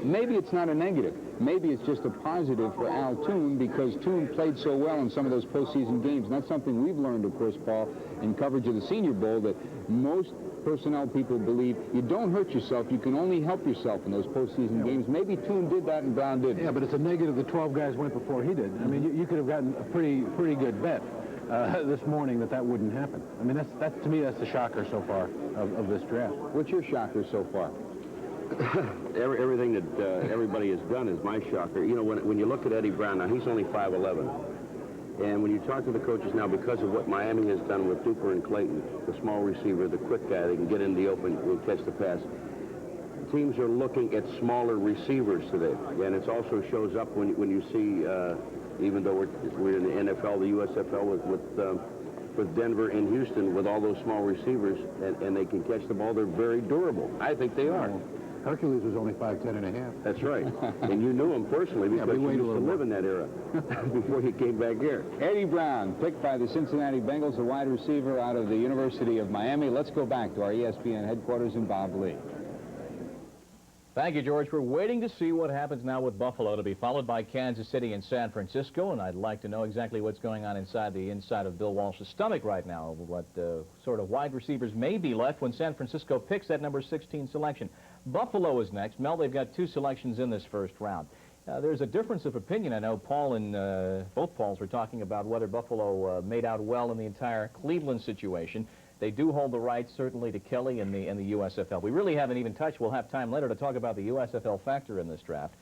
Maybe it's not a negative. Maybe it's just a positive for Al Toon, because Toon played so well in some of those postseason games. And that's something we've learned, of course, Paul, in coverage of the Senior Bowl, that most personnel people believe you don't hurt yourself, you can only help yourself in those postseason games. Maybe Toon did that and Brown didn't. Yeah, but it's a negative. The 12 guys went before he did. I mean, you could have gotten a pretty good bet this morning that wouldn't happen. I mean, that's to me, that's the shocker so far of this draft. What's your shocker so far? Everything that everybody has done is my shocker. You know, when you look at Eddie Brown, now he's only 5'11". And when you talk to the coaches now, because of what Miami has done with Duper and Clayton, the small receiver, the quick guy, they can get in the open and catch the pass. Teams are looking at smaller receivers today. And it also shows up when you see, even though we're in the NFL, the USFL with Denver and Houston, with all those small receivers, and they can catch the ball, they're very durable. I think they are. Hercules was only 5'10" and a half. That's right. And you knew him personally because you used to live in that era before he came back here. Eddie Brown, picked by the Cincinnati Bengals, a wide receiver out of the University of Miami. Let's go back to our ESPN headquarters in Bob Lee. Thank you, George. We're waiting to see what happens now with Buffalo, to be followed by Kansas City and San Francisco, and I'd like to know exactly what's going on inside of Bill Walsh's stomach right now, what sort of wide receivers may be left when San Francisco picks that number 16 selection. Buffalo is next. Mel, they've got 2 selections in this first round. There's a difference of opinion. I know Paul and both Pauls were talking about whether Buffalo made out well in the entire Cleveland situation. They do hold the rights, certainly, to Kelly in the USFL. We really haven't even touched. We'll have time later to talk about the USFL factor in this draft.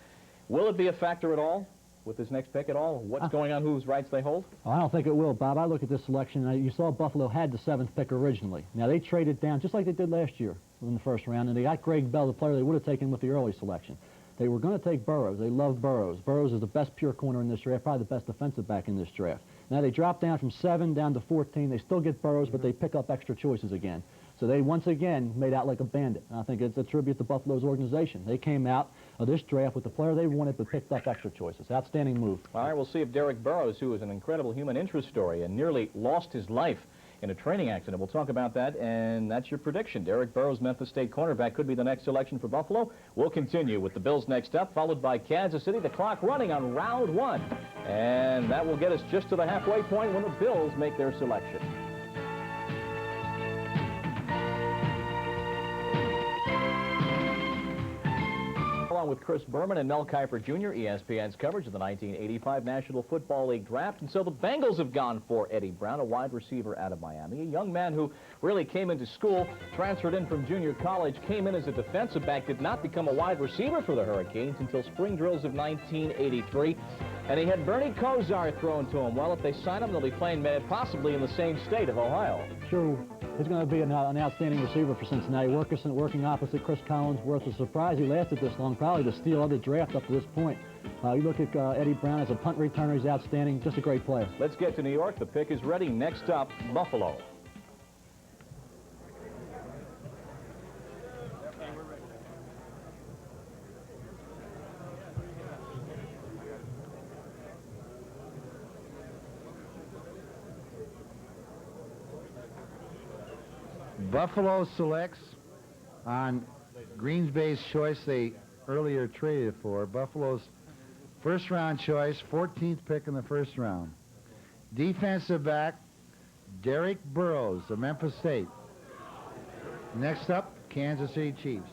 Will it be a factor at all with this next pick at all? What's going on, whose rights they hold? Oh, I don't think it will, Bob. I look at this selection, and you saw Buffalo had the 7th pick originally. Now, they traded down, just like they did last year in the first round, and they got Greg Bell, the player they would have taken with the early selection. They were going to take Burrows. They love Burrows. Burrows is the best pure corner in this draft, probably the best defensive back in this draft. Now they drop down from 7 down to 14. They still get Burrows, but they pick up extra choices again. So they once again made out like a bandit. And I think it's a tribute to Buffalo's organization. They came out of this draft with the player they wanted, but picked up extra choices. Outstanding move. All right, we'll see if Derek Burrows, who is an incredible human interest story and nearly lost his life in a training accident. We'll talk about that, and that's your prediction. Derek Burrows, Memphis State cornerback, could be the next selection for Buffalo. We'll continue with the Bills next up, followed by Kansas City. The clock running on round 1, and that will get us just to the halfway point when the Bills make their selection. Along with Chris Berman and Mel Kiper Jr., ESPN's coverage of the 1985 National Football League draft. And so the Bengals have gone for Eddie Brown, a wide receiver out of Miami, a young man who really came into school, transferred in from junior college, came in as a defensive back, did not become a wide receiver for the Hurricanes until spring drills of 1983. And he had Bernie Kosar thrown to him. Well, if they sign him, they'll be playing possibly in the same state of Ohio. Sure. He's going to be an outstanding receiver for Cincinnati. Working opposite Chris Collinsworth. A surprise he lasted this long, probably the steal of the draft up to this point. You look at Eddie Brown as a punt returner, he's outstanding, just a great player. Let's get to New York. The pick is ready. Next up, Buffalo. Buffalo selects on Green Bay's choice they earlier traded for. Buffalo's first round choice, 14th pick in the first round. Defensive back, Derek Burrows of Memphis State. Next up, Kansas City Chiefs.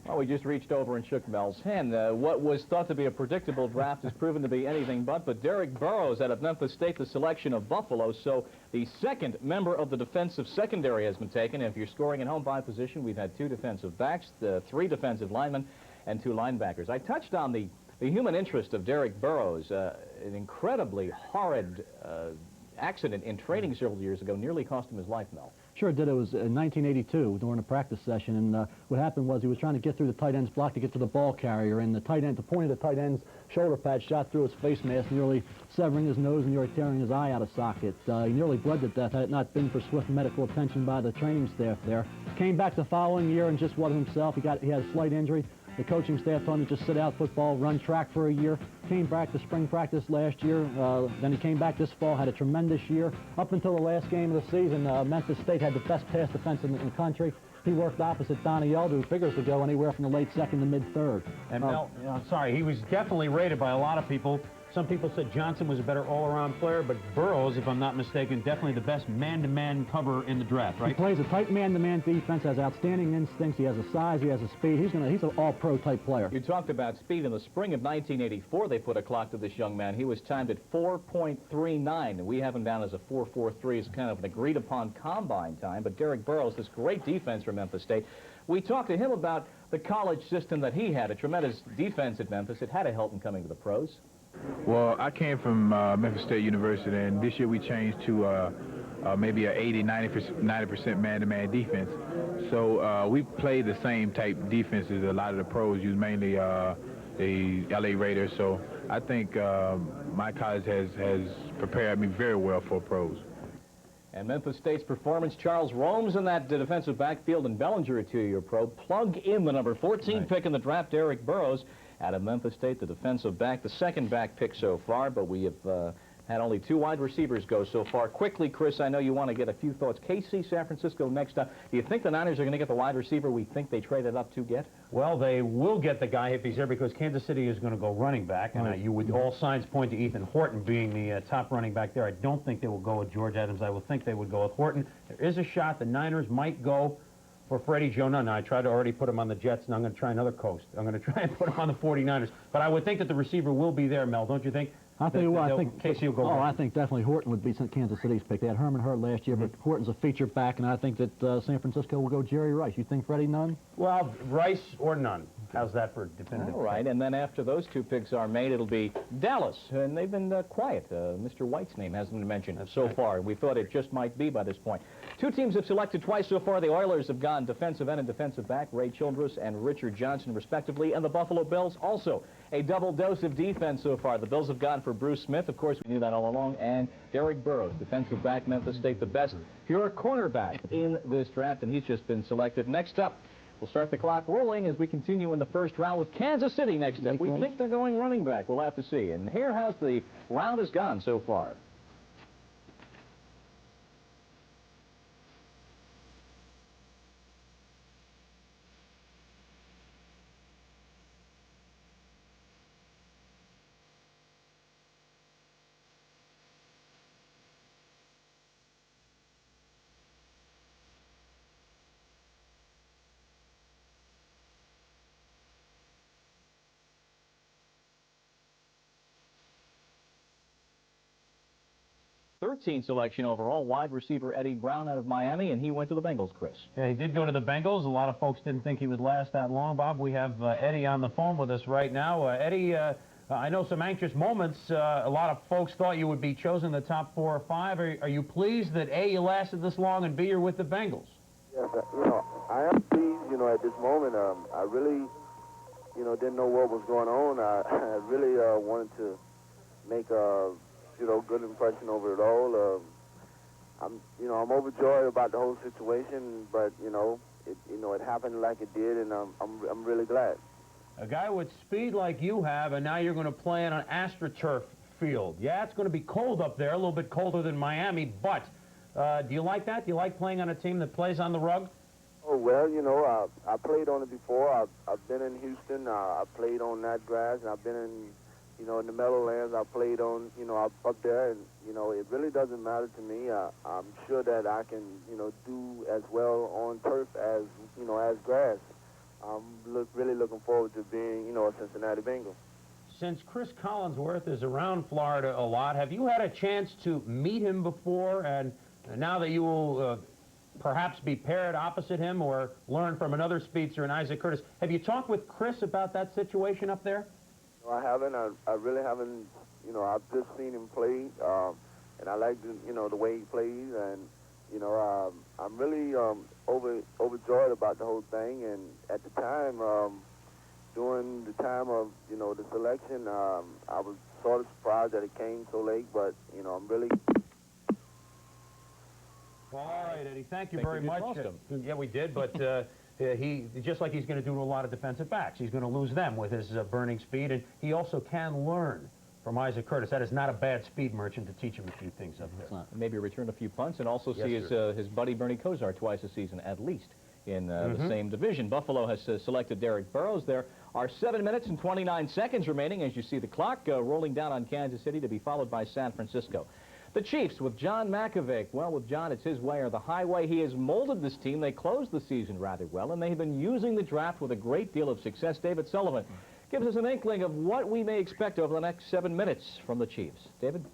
Well, we just reached over and shook Mel's hand. What was thought to be a predictable draft has proven to be anything but Derek Burrows out of Memphis State, the selection of Buffalo. So the second member of the defensive secondary has been taken. If you're scoring in home by position, we've had 2 defensive backs, 3 defensive linemen, and 2 linebackers. I touched on the human interest of Derek Burrows, an incredibly horrid accident in training several years ago nearly cost him his life, Mel. Sure did. It was in 1982 during a practice session, and what happened was he was trying to get through the tight end's block to get to the ball carrier, and the point of the tight end's shoulder pad shot through his face mask, nearly severing his nose and nearly tearing his eye out of socket. He nearly bled to death had it not been for swift medical attention by the training staff there. Came back the following year and just wasn't himself. He had a slight injury. The coaching staff told him to just sit out football, run track for a year. Came back to spring practice last year. Then he came back this fall, had a tremendous year. Up until the last game of the season, Memphis State had the best pass defense in the country. He worked opposite Donnie Elder, who figures to go anywhere from the late second to mid-third. And Mel, I'm sorry, he was definitely rated by a lot of people. Some people said Johnson was a better all-around player, but Burrows, if I'm not mistaken, definitely the best man-to-man cover in the draft, right? He plays a tight man-to-man defense, has outstanding instincts, he has a size, he has a speed. He's an all-pro type player. You talked about speed. In the spring of 1984, they put a clock to this young man. He was timed at 4.39. We have him down as a 4.43 as kind of an agreed-upon combine time, but Derek Burrows, this great defense from Memphis State. We talked to him about the college system that he had, a tremendous defense at Memphis. It had to help him coming to the pros. Well, I came from Memphis State University, and this year we changed to maybe a 90% man-to-man defense. So we played the same type defenses a lot of the pros use, mainly the LA Raiders. So I think my college has prepared me very well for pros. And Memphis State's performance, Charles roams in that defensive backfield, and Bellinger, a 2-year pro. Plug in the number 14 pick in the draft, Derek Burrows, out of Memphis State, the defensive back, the second back pick so far, but we have had only 2 wide receivers go so far. Quickly, Chris, I know you want to get a few thoughts. KC, San Francisco next up. Do you think the Niners are going to get the wide receiver we think they traded up to get? Well, they will get the guy if he's there because Kansas City is going to go running back, and you would all signs point to Ethan Horton being the top running back there. I don't think they will go with George Adams. I will think they would go with Horton. There is a shot the Niners might go for Freddie Jonah. Now, I tried to already put him on the Jets, and I'm going to try another coast. I'm going to try and put him on the 49ers. But I would think that the receiver will be there, Mel, don't you think? I'll tell you what, I think Casey will go back. I think definitely Horton would be Kansas City's pick. They had Herman Hurt last year, but Horton's a feature back, and I think that San Francisco will go Jerry Rice. You think Freddie none? Well, Rice or none. How's that for definitive? All right, and then after those 2 picks are made, it'll be Dallas, and they've been quiet. Mr. White's name hasn't been mentioned so far. We thought it just might be by this point. 2 teams have selected twice so far. The Oilers have gone defensive end and defensive back, Ray Childress and Richard Johnson, respectively, and the Buffalo Bills also a double dose of defense so far. The Bills have gone for Bruce Smith. Of course, we knew that all along. And Derek Burrows, defensive back, Memphis State, the best pure cornerback in this draft, and he's just been selected. Next up, we'll start the clock rolling as we continue in the first round with Kansas City next up. We think they're going running back. We'll have to see. And here how the round has gone so far. 13 selection overall, wide receiver Eddie Brown out of Miami, and he went to the Bengals, Chris. Yeah, he did go to the Bengals. A lot of folks didn't think he would last that long, Bob. We have Eddie on the phone with us right now. Eddie, I know some anxious moments. A lot of folks thought you would be chosen in the top 4 or 5. Are you pleased that, A, you lasted this long, and B, you're with the Bengals? Yes, I am pleased, at this moment. I really you know, didn't know what was going on. I really wanted to make a, you know, good impression over it all. I'm overjoyed about the whole situation, but it happened like it did, and I'm really glad. A guy with speed like you have, and now you're going to play on an AstroTurf field. Yeah, it's going to be cold up there, a little bit colder than Miami, but do you like that? Do you like playing on a team that plays on the rug? Oh, well, I played on it before. I've been in Houston. I played on that grass, and I've been in the Meadowlands. I played on, up there, and, it really doesn't matter to me. I'm sure that I can, do as well on turf as, as grass. I'm really looking forward to being, a Cincinnati Bengal. Since Chris Collinsworth is around Florida a lot, have you had a chance to meet him before? And now that you will perhaps be paired opposite him or learn from another speedster in Isaac Curtis, have you talked with Chris about that situation up there? No, I haven't. I really haven't. I've just seen him play, and I like the way he plays, and I'm really overjoyed about the whole thing. And at the time, during the time of the selection, I was sort of surprised that it came so late, but I'm really. All right, Eddie, thank you very much. Yeah, we did, but he, just like he's going to do to a lot of defensive backs, he's going to lose them with his burning speed, and he also can learn from Isaac Curtis. That is not a bad speed merchant to teach him a few things up there. Maybe return a few punts and also see his buddy Bernie Kosar twice a season at least in the same division. Buffalo has selected Derek Burrows. There are 7 minutes and 29 seconds remaining as you see the clock rolling down on Kansas City, to be followed by San Francisco. The Chiefs with John Makovic. Well, with John, it's his way or the highway. He has molded this team. They closed the season rather well, and they have been using the draft with a great deal of success. David Sullivan gives us an inkling of what we may expect over the next 7 minutes from the Chiefs. David?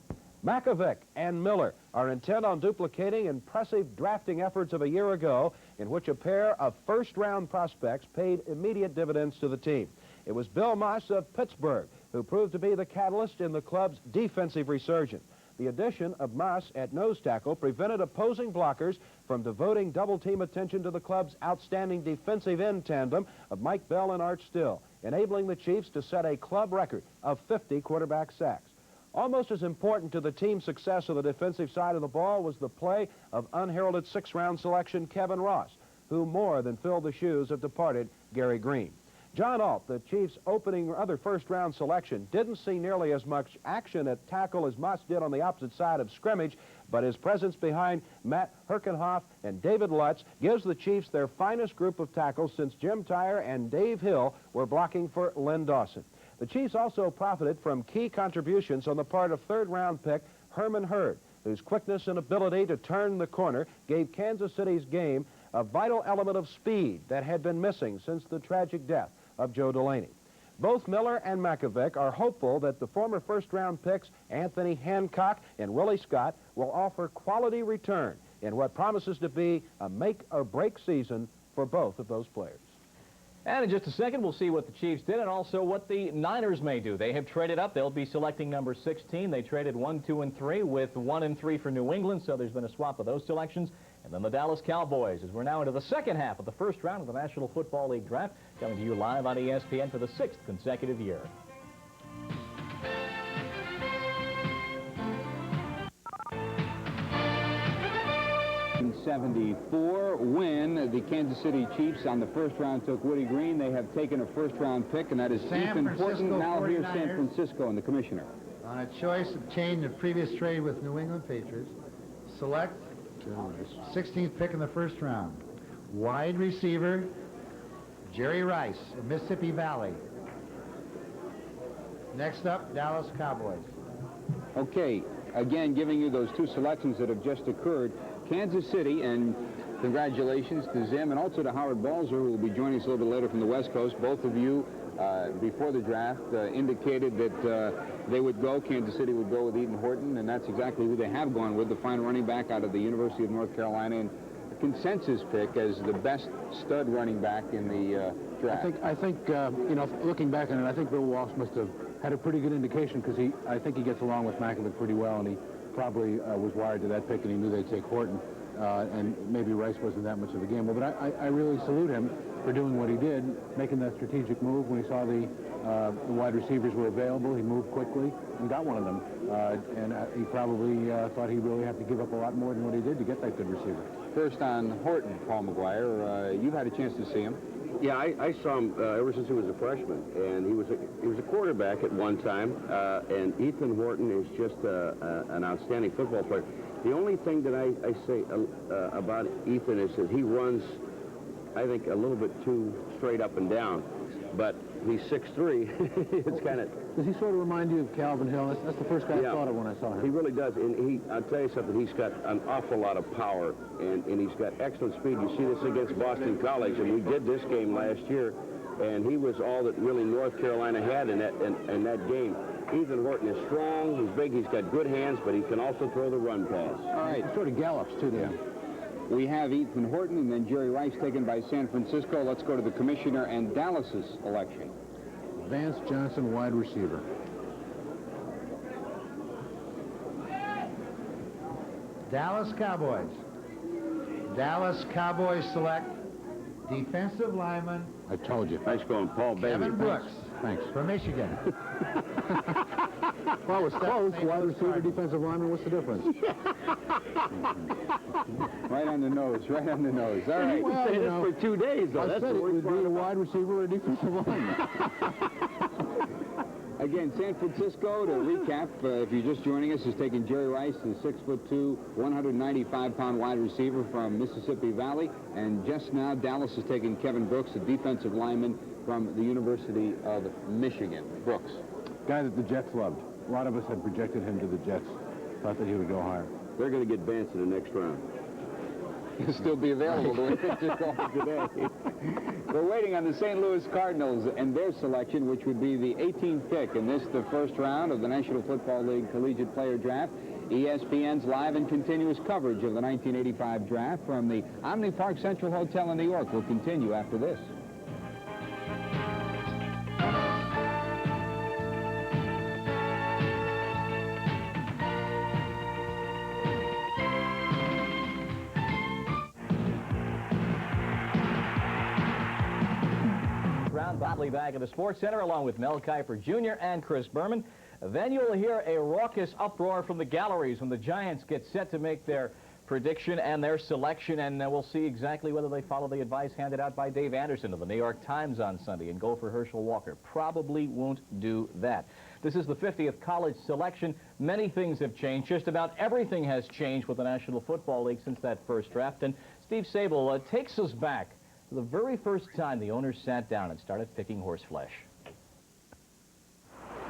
Makovic and Miller are intent on duplicating impressive drafting efforts of a year ago, in which a pair of first-round prospects paid immediate dividends to the team. It was Bill Moss of Pittsburgh who proved to be the catalyst in the club's defensive resurgence. The addition of Moss at nose tackle prevented opposing blockers from devoting double-team attention to the club's outstanding defensive end tandem of Mike Bell and Art Still, enabling the Chiefs to set a club record of 50 quarterback sacks. Almost as important to the team's success on the defensive side of the ball was the play of unheralded sixth-round selection Kevin Ross, who more than filled the shoes of departed Gary Green. John Alt, the Chiefs' opening other first-round selection, didn't see nearly as much action at tackle as Moss did on the opposite side of scrimmage, but his presence behind Matt Herkenhoff and David Lutz gives the Chiefs their finest group of tackles since Jim Tyre and Dave Hill were blocking for Len Dawson. The Chiefs also profited from key contributions on the part of third-round pick Herman Hurd, whose quickness and ability to turn the corner gave Kansas City's game a vital element of speed that had been missing since the tragic death of Joe Delaney. Both Miller and Makovic are hopeful that the former first-round picks Anthony Hancock and Willie Scott will offer quality return in what promises to be a make-or-break season for both of those players. And in just a second, we'll see what the Chiefs did and also what the Niners may do. They have traded up. They'll be selecting number 16. They traded 1, 2, and 3 with 1 and 3 for New England, so there's been a swap of those selections. And then the Dallas Cowboys, as we're now into the second half of the first round of the National Football League draft, coming to you live on ESPN for the 6th consecutive year. In 1974, when the Kansas City Chiefs on the first round took Woody Green, they have taken a first-round pick, and that is Ethan Horton. Now here's San Francisco and the commissioner. On a choice of change of previous trade with New England Patriots, select 16th pick in the first round. Wide receiver, Jerry Rice of Mississippi Valley. Next up, Dallas Cowboys. Okay, again, giving you those two selections that have just occurred. Kansas City, and congratulations to Zim and also to Howard Balzer, who will be joining us a little bit later from the West Coast. Both of you, before the draft, indicated that they would go, Kansas City would go with Ethan Horton, and that's exactly who they have gone with, the fine running back out of the University of North Carolina, and a consensus pick as the best stud running back in the draft. I think looking back on it, I think Bill Walsh must have had a pretty good indication, because I think he gets along with Makovic pretty well, and he probably was wired to that pick, and he knew they'd take Horton. and maybe Rice wasn't that much of a gamble. But I really salute him for doing what he did, making that strategic move when he saw the wide receivers were available. He moved quickly and got one of them. And he probably thought he really had to give up a lot more than what he did to get that good receiver. First on Horton, Paul McGuire. You've had a chance to see him. Yeah, I saw him ever since he was a freshman, and he was a quarterback at one time. And Ethan Horton is just an outstanding football player. The only thing that I say about Ethan is that he runs, I think, a little bit too straight up and down. But he's 6'3". It's kind of... Does he sort of remind you of Calvin Hill? That's the first guy I thought of when I saw him. He really does. And I'll tell you something, he's got an awful lot of power, and he's got excellent speed. You see this against Boston College, and we did this game last year, and he was all that really North Carolina had in that game. Ethan Horton is strong, he's big, he's got good hands, but he can also throw the run pass. All right. He sort of gallops, too, there. We have Ethan Horton and then Jerry Rice taken by San Francisco. Let's go to the commissioner and Dallas's election. Vance Johnson, wide receiver. Dallas Cowboys. Dallas Cowboys select defensive lineman I told you. Nice going, Paul Bailey. Kevin Brooks. Thanks. From Michigan. Well, it was close. Wide receiver, defensive lineman, what's the difference? Right on the nose, right on the nose. All right. Well, you know, for 2 days, though. I That's said the it worst would be a wide receiver or a defensive lineman. Again, San Francisco, to recap, if you're just joining us, is taking Jerry Rice, the 6'2", 195-pound wide receiver from Mississippi Valley. And just now, Dallas is taking Kevin Brooks, a defensive lineman from the University of Michigan. Brooks. Guy that the Jets loved. A lot of us had projected him to the Jets. Thought that he would go higher. They're going to get Vance in the next round. He'll still be available the way things are going today. We're waiting on the St. Louis Cardinals and their selection, which would be the 18th pick in this, the first round of the National Football League Collegiate Player Draft. ESPN's live and continuous coverage of the 1985 draft from the Omni Park Central Hotel in New York will continue after this. Botley back at the Sports Center along with Mel Kiper Jr. and Chris Berman. Then you'll hear a raucous uproar from the galleries when the Giants get set to make their prediction and their selection, and we'll see exactly whether they follow the advice handed out by Dave Anderson of the New York Times on Sunday and go for Herschel Walker. Probably won't do that. This is the 50th college selection. Many things have changed. Just about everything has changed with the National Football League since that first draft, and Steve Sable takes us back to the very first time the owners sat down and started picking horse flesh.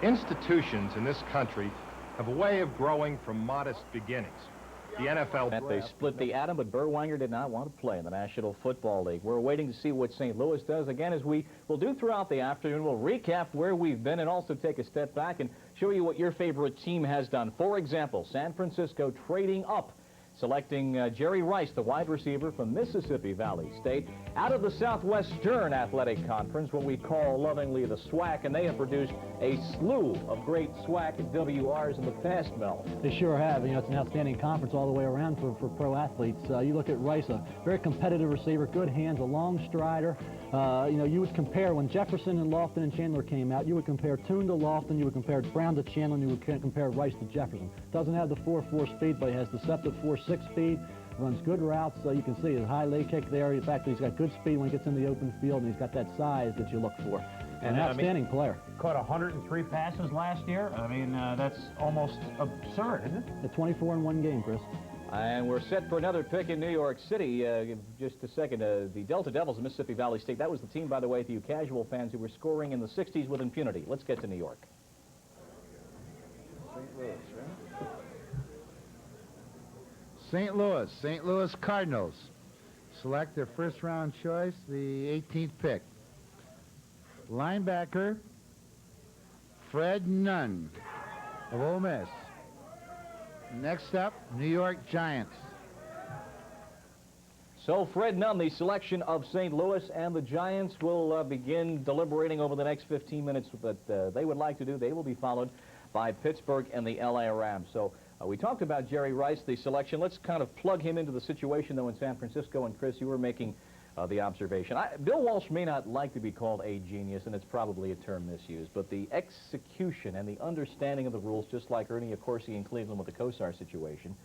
Institutions in this country have a way of growing from modest beginnings. The NFL... They split the atom, but Berwanger did not want to play in the National Football League. We're waiting to see what St. Louis does. Again, as we will do throughout the afternoon, we'll recap where we've been and also take a step back and show you what your favorite team has done. For example, San Francisco trading up, selecting Jerry Rice, the wide receiver from Mississippi Valley State, out of the Southwestern Athletic Conference, what we call lovingly the SWAC, and they have produced a slew of great SWAC WRs in the past, Mel. They sure have. You know, it's an outstanding conference all the way around for pro athletes. You look at Rice, a very competitive receiver, good hands, a long strider. You know, you would compare, when Jefferson and Lofton and Chandler came out, you would compare Toon to Lofton, you would compare Brown to Chandler, and you would compare Rice to Jefferson. Doesn't have the 4.4 speed, but he has deceptive 4.6 speed, runs good routes. So you can see his high leg kick there. In fact, he's got good speed when he gets in the open field, and he's got that size that you look for. And an outstanding player. Caught 103 passes last year. I mean, that's almost absurd, isn't it? The 24 in one game, Chris. And we're set for another pick in New York City. Just a second, the Delta Devils of Mississippi Valley State. That was the team, by the way, to you casual fans, who were scoring in the 60s with impunity. Let's get to New York. St. Louis Cardinals select their first round choice, the 18th pick. Linebacker Fred Nunn of Ole Miss. Next up, New York Giants. So Fred Nunn, the selection of St. Louis, and the Giants will begin deliberating over the next 15 minutes what they would like to do. They will be followed by Pittsburgh and the LA Rams. So We talked about Jerry Rice, the selection. Let's kind of plug him into the situation, though, in San Francisco. And, Chris, you were making the observation. Bill Walsh may not like to be called a genius, and it's probably a term misused, but the execution and the understanding of the rules, just like Ernie Accorsi in Cleveland with the Kosar situation,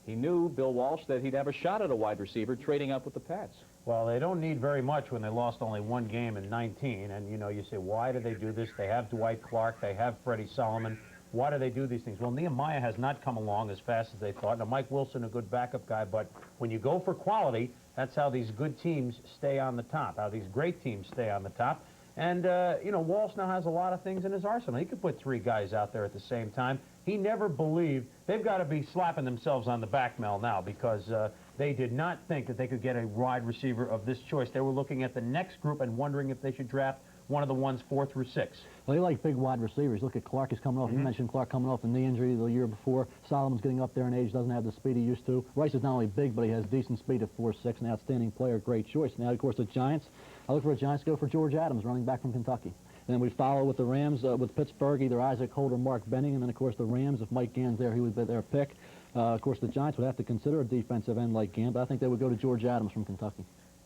he knew, Bill Walsh, that he'd have a shot at a wide receiver trading up with the Pats. Well, they don't need very much when they lost only one game in 19, and, you know, you say, why do they do this? They have Dwight Clark, they have Freddie Solomon. Why do they do these things? Well, Nehemiah has not come along as fast as they thought. Now, Mike Wilson, a good backup guy, but when you go for quality, that's how these good teams stay on the top, how these great teams stay on the top. And, you know, Walsh now has a lot of things in his arsenal. He could put 3 guys out there at the same time. He never believed. They've got to be slapping themselves on the back, Mel, now, because they did not think that they could get a wide receiver of this choice. They were looking at the next group and wondering if they should draft one of the ones 4 through 6. Well, they like big wide receivers. Look at Clark is coming off. You mentioned Clark coming off a knee injury the year before. Solomon's getting up there in age, doesn't have the speed he used to. Rice is not only big, but he has decent speed at 4'6", an outstanding player, great choice. Now, of course, the Giants, I look for the Giants to go for George Adams, running back from Kentucky. And then we follow with the Rams, with Pittsburgh, either Isaac Holt or Mark Benning. And then, of course, the Rams, if Mike Gann's there, he would be their pick. Of course, the Giants would have to consider a defensive end like Gann, but I think they would go to George Adams from Kentucky.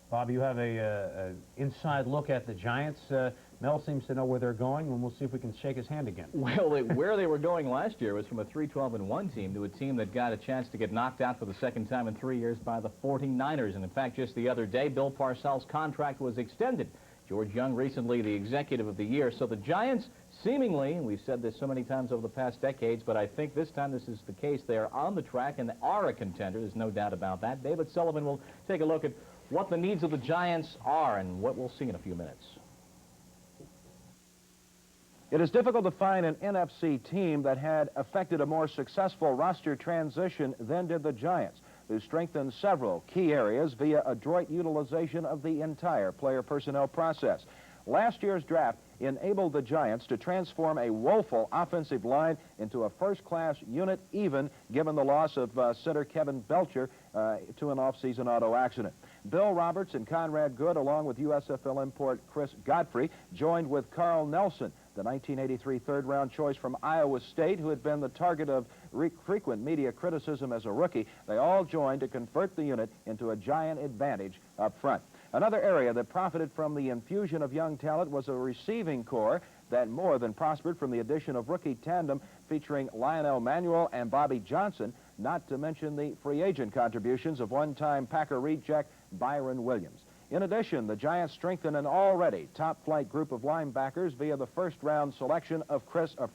Bob, you have a inside look at the Giants. Mel seems to know where they're going, and we'll see if we can shake his hand again. Well, where they were going last year was from a 3-12-1 team to a team that got a chance to get knocked out for the second time in 3 years by the 49ers. And, in fact, just the other day, Bill Parcells' contract was extended. George Young recently the executive of the year. So the Giants seemingly, and we've said this so many times over the past decades, but I think this time this is the case, they are on the track and are a contender. There's no doubt about that. David Sullivan will take a look at what the needs of the Giants are and what we'll see in a few minutes. It is difficult to find an NFC team that had effected a more successful roster transition than did the Giants, who strengthened several key areas via adroit utilization of the entire player personnel process. Last year's draft enabled the Giants to transform a woeful offensive line into a first-class unit, even given the loss of center Kevin Belcher to an off-season auto accident. Bill Roberts and Conrad Good, along with USFL import Chris Godfrey, joined with Carl Nelson, the 1983 third-round choice from Iowa State, who had been the target of frequent media criticism as a rookie. They all joined to convert the unit into a Giant advantage up front. Another area that profited from the infusion of young talent was a receiving corps that more than prospered from the addition of rookie tandem featuring Lionel Manuel and Bobby Johnson, not to mention the free agent contributions of one-time Packer reject Byron Williams. In addition, the Giants strengthened an already top-flight group of linebackers via the first-round selection of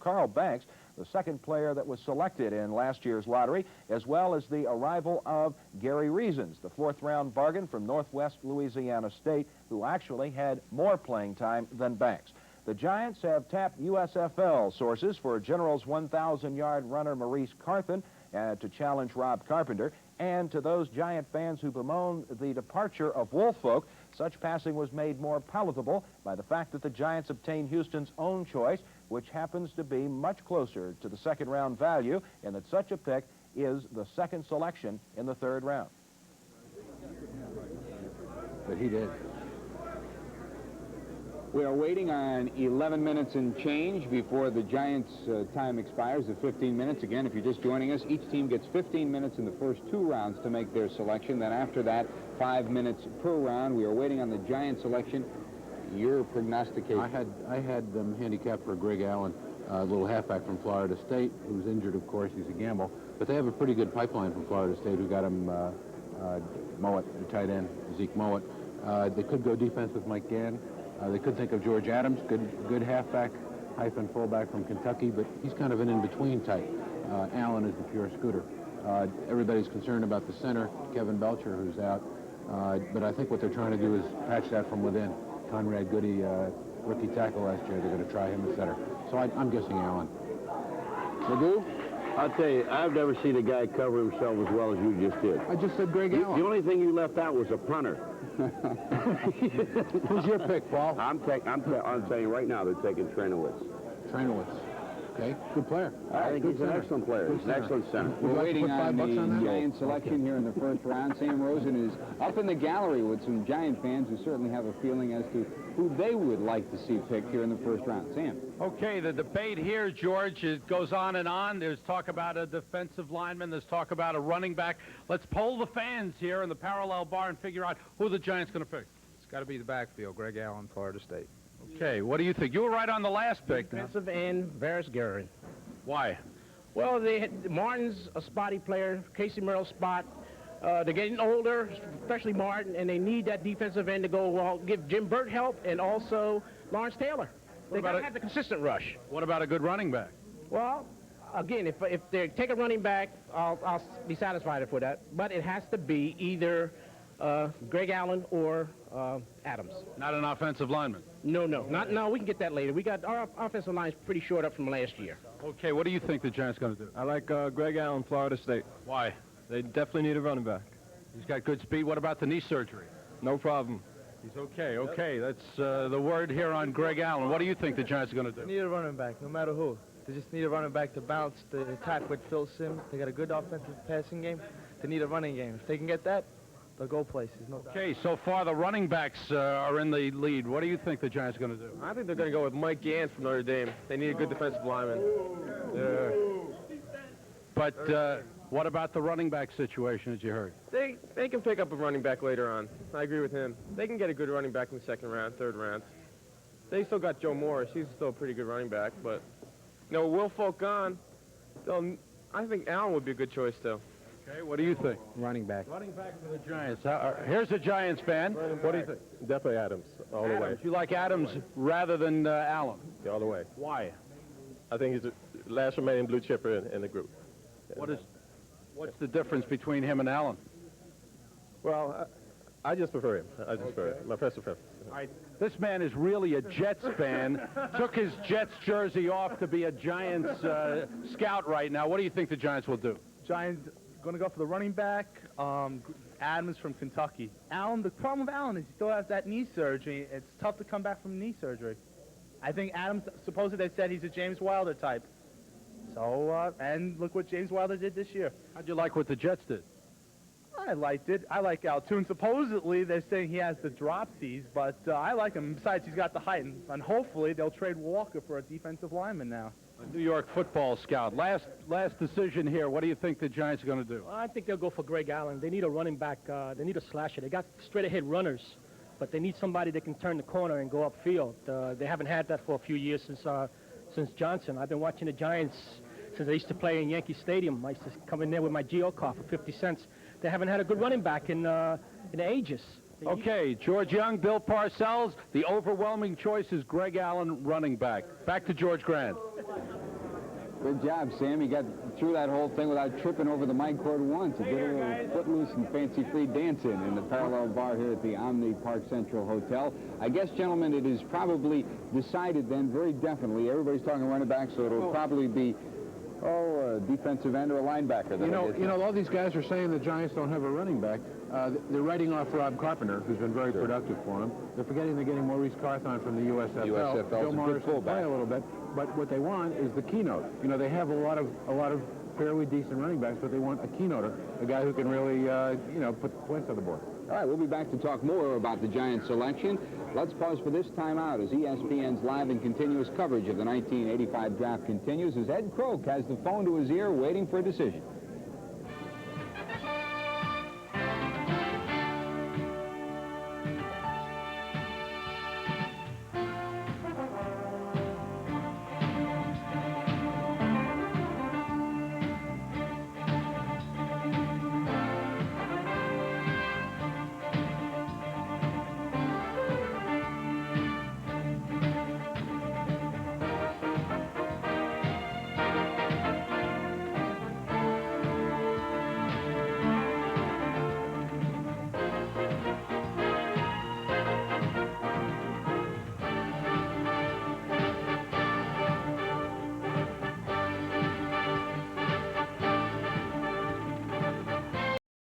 Carl Banks, the second player that was selected in last year's lottery, as well as the arrival of Gary Reasons, the fourth-round bargain from Northwest Louisiana State, who actually had more playing time than Banks. The Giants have tapped USFL sources for General's 1,000-yard runner Maurice Carthen to challenge Rob Carpenter, and to those Giant fans who bemoan the departure of Woolfolk, such passing was made more palatable by the fact that the Giants obtained Houston's own choice, which happens to be much closer to the second-round value, and that such a pick is the second selection in the third round. But he did. We are waiting on 11 minutes and change before the Giants' time expires at 15 minutes. Again, if you're just joining us, each team gets 15 minutes in the first 2 rounds to make their selection. Then after that, 5 minutes per round. We are waiting on the Giant selection. Your prognostication? I had them handicapped for Greg Allen, a little halfback from Florida State, who's injured, of course. He's a gamble. But they have a pretty good pipeline from Florida State, who got him Mowat, the tight end, Zeke Mowat. They could go defense with Mike Gann. They could think of George Adams, good halfback, hyphen fullback from Kentucky, but he's kind of an in-between type. Allen is the pure scooter. Everybody's concerned about the center, Kevin Belcher, who's out. But I think what they're trying to do is patch that from within. Conrad Goody, rookie tackle last year, they're going to try him at center. So I'm guessing Allen. Magoo? I'll tell you, I've never seen a guy cover himself as well as you just did. I just said Greg Allen. The only thing you left out was a punter. Who's your pick, Paul? I'm saying right now they're taking Trenowitz. Trenowitz. Okay, good player. I think he's an excellent player. He's an excellent center. We're waiting on the Giant selection here in the first round. Sam Rosen is up in the gallery with some Giant fans who certainly have a feeling as to who they would like to see picked here in the first round. Sam. Okay, the debate here, George, it goes on and on. There's talk about a defensive lineman. There's talk about a running back. Let's poll the fans here in the parallel bar and figure out who the Giants going to pick. It's got to be the backfield, Greg Allen, Florida State. Okay, what do you think? You were right on the last pick. Defensive end, Varys Guerin. Why? Well, Martin's a spotty player. Casey Merle's spot. They're getting older, especially Martin, and they need that defensive end to go well, give Jim Burt help and also Lawrence Taylor. They got to have the consistent rush. What about a good running back? Well, again, if they take a running back, I'll be satisfied with that. But it has to be either Greg Allen or Adams. Not an offensive lineman? No, we can get that later. We got our offensive line is pretty short up from last year. Okay, what do you think the Giants going to do? I like Greg Allen, Florida State. Why? They definitely need a running back. He's got good speed. What about the knee surgery? No problem. He's okay, okay. That's the word here on Greg Allen. What do you think the Giants are going to do? They need a running back, no matter who. They just need a running back to balance the attack with Phil Simms. They got a good offensive passing game. They need a running game. If they can get that, they'll go places. No doubt. Okay, so far the running backs are in the lead. What do you think the Giants are going to do? I think they're going to go with Mike Gann from Notre Dame. They need a good defensive lineman. But what about the running back situation, as you heard? They can pick up a running back later on. I agree with him. They can get a good running back in the second round, third round. They still got Joe Morris. He's still a pretty good running back. But, you know, Will Folk gone, I think Allen would be a good choice, still. Okay, what do you think? Running back. Running back for the Giants. Here's a Giants fan. What do you think? Definitely Adams, all the way. You like Adams rather than Allen? Yeah, all the way. Why? I think he's the last remaining blue chipper in the group. What's the difference between him and Allen? Well, I just prefer him. I just prefer him. My personal preference. All right. This man is really a Jets fan. Took his Jets jersey off to be a Giants scout right now. What do you think the Giants will do? Giants going to go for the running back. Adams from Kentucky. Allen, the problem with Allen is he still has that knee surgery. It's tough to come back from knee surgery. I think Adams, supposedly they said he's a James Wilder type. So, and look what James Wilder did this year. How'd you like what the Jets did? I liked it. I like Altoon. Supposedly, they're saying he has the dropsies, but I like him. Besides, he's got the height, and hopefully they'll trade Walker for a defensive lineman now. A New York football scout. Last decision here. What do you think the Giants are going to do? I think they'll go for Greg Allen. They need a running back. They need a slasher. They got straight-ahead runners, but they need somebody that can turn the corner and go upfield. They haven't had that for a few years since Johnson. I've been watching the Giants since I used to play in Yankee Stadium. I used to come in there with my Geo car for 50 cents. They haven't had a good running back in ages. Okay, George Young, Bill Parcells. The overwhelming choice is Greg Allen, running back. Back to George Grant. Good job, Sam. You got through that whole thing without tripping over the mic cord once. You did a little footloose and fancy-free dancing in the parallel bar here at the Omni Park Central Hotel. I guess, gentlemen, it is probably decided then very definitely. Everybody's talking running back, so it'll probably be a defensive end or a linebacker. You know, all these guys are saying the Giants don't have a running back. They're writing off Rob Carpenter, who's been very productive for them. They're forgetting they're getting Maurice Carthon from the USFL. Joe Morris will play a little bit, but what they want is the keynote. You know, they have a lot of fairly decent running backs, but they want a keynoter, a guy who can really, put points on the board. All right, we'll be back to talk more about the Giants selection. Let's pause for this timeout as ESPN's live and continuous coverage of the 1985 draft continues as Ed Kroke has the phone to his ear waiting for a decision.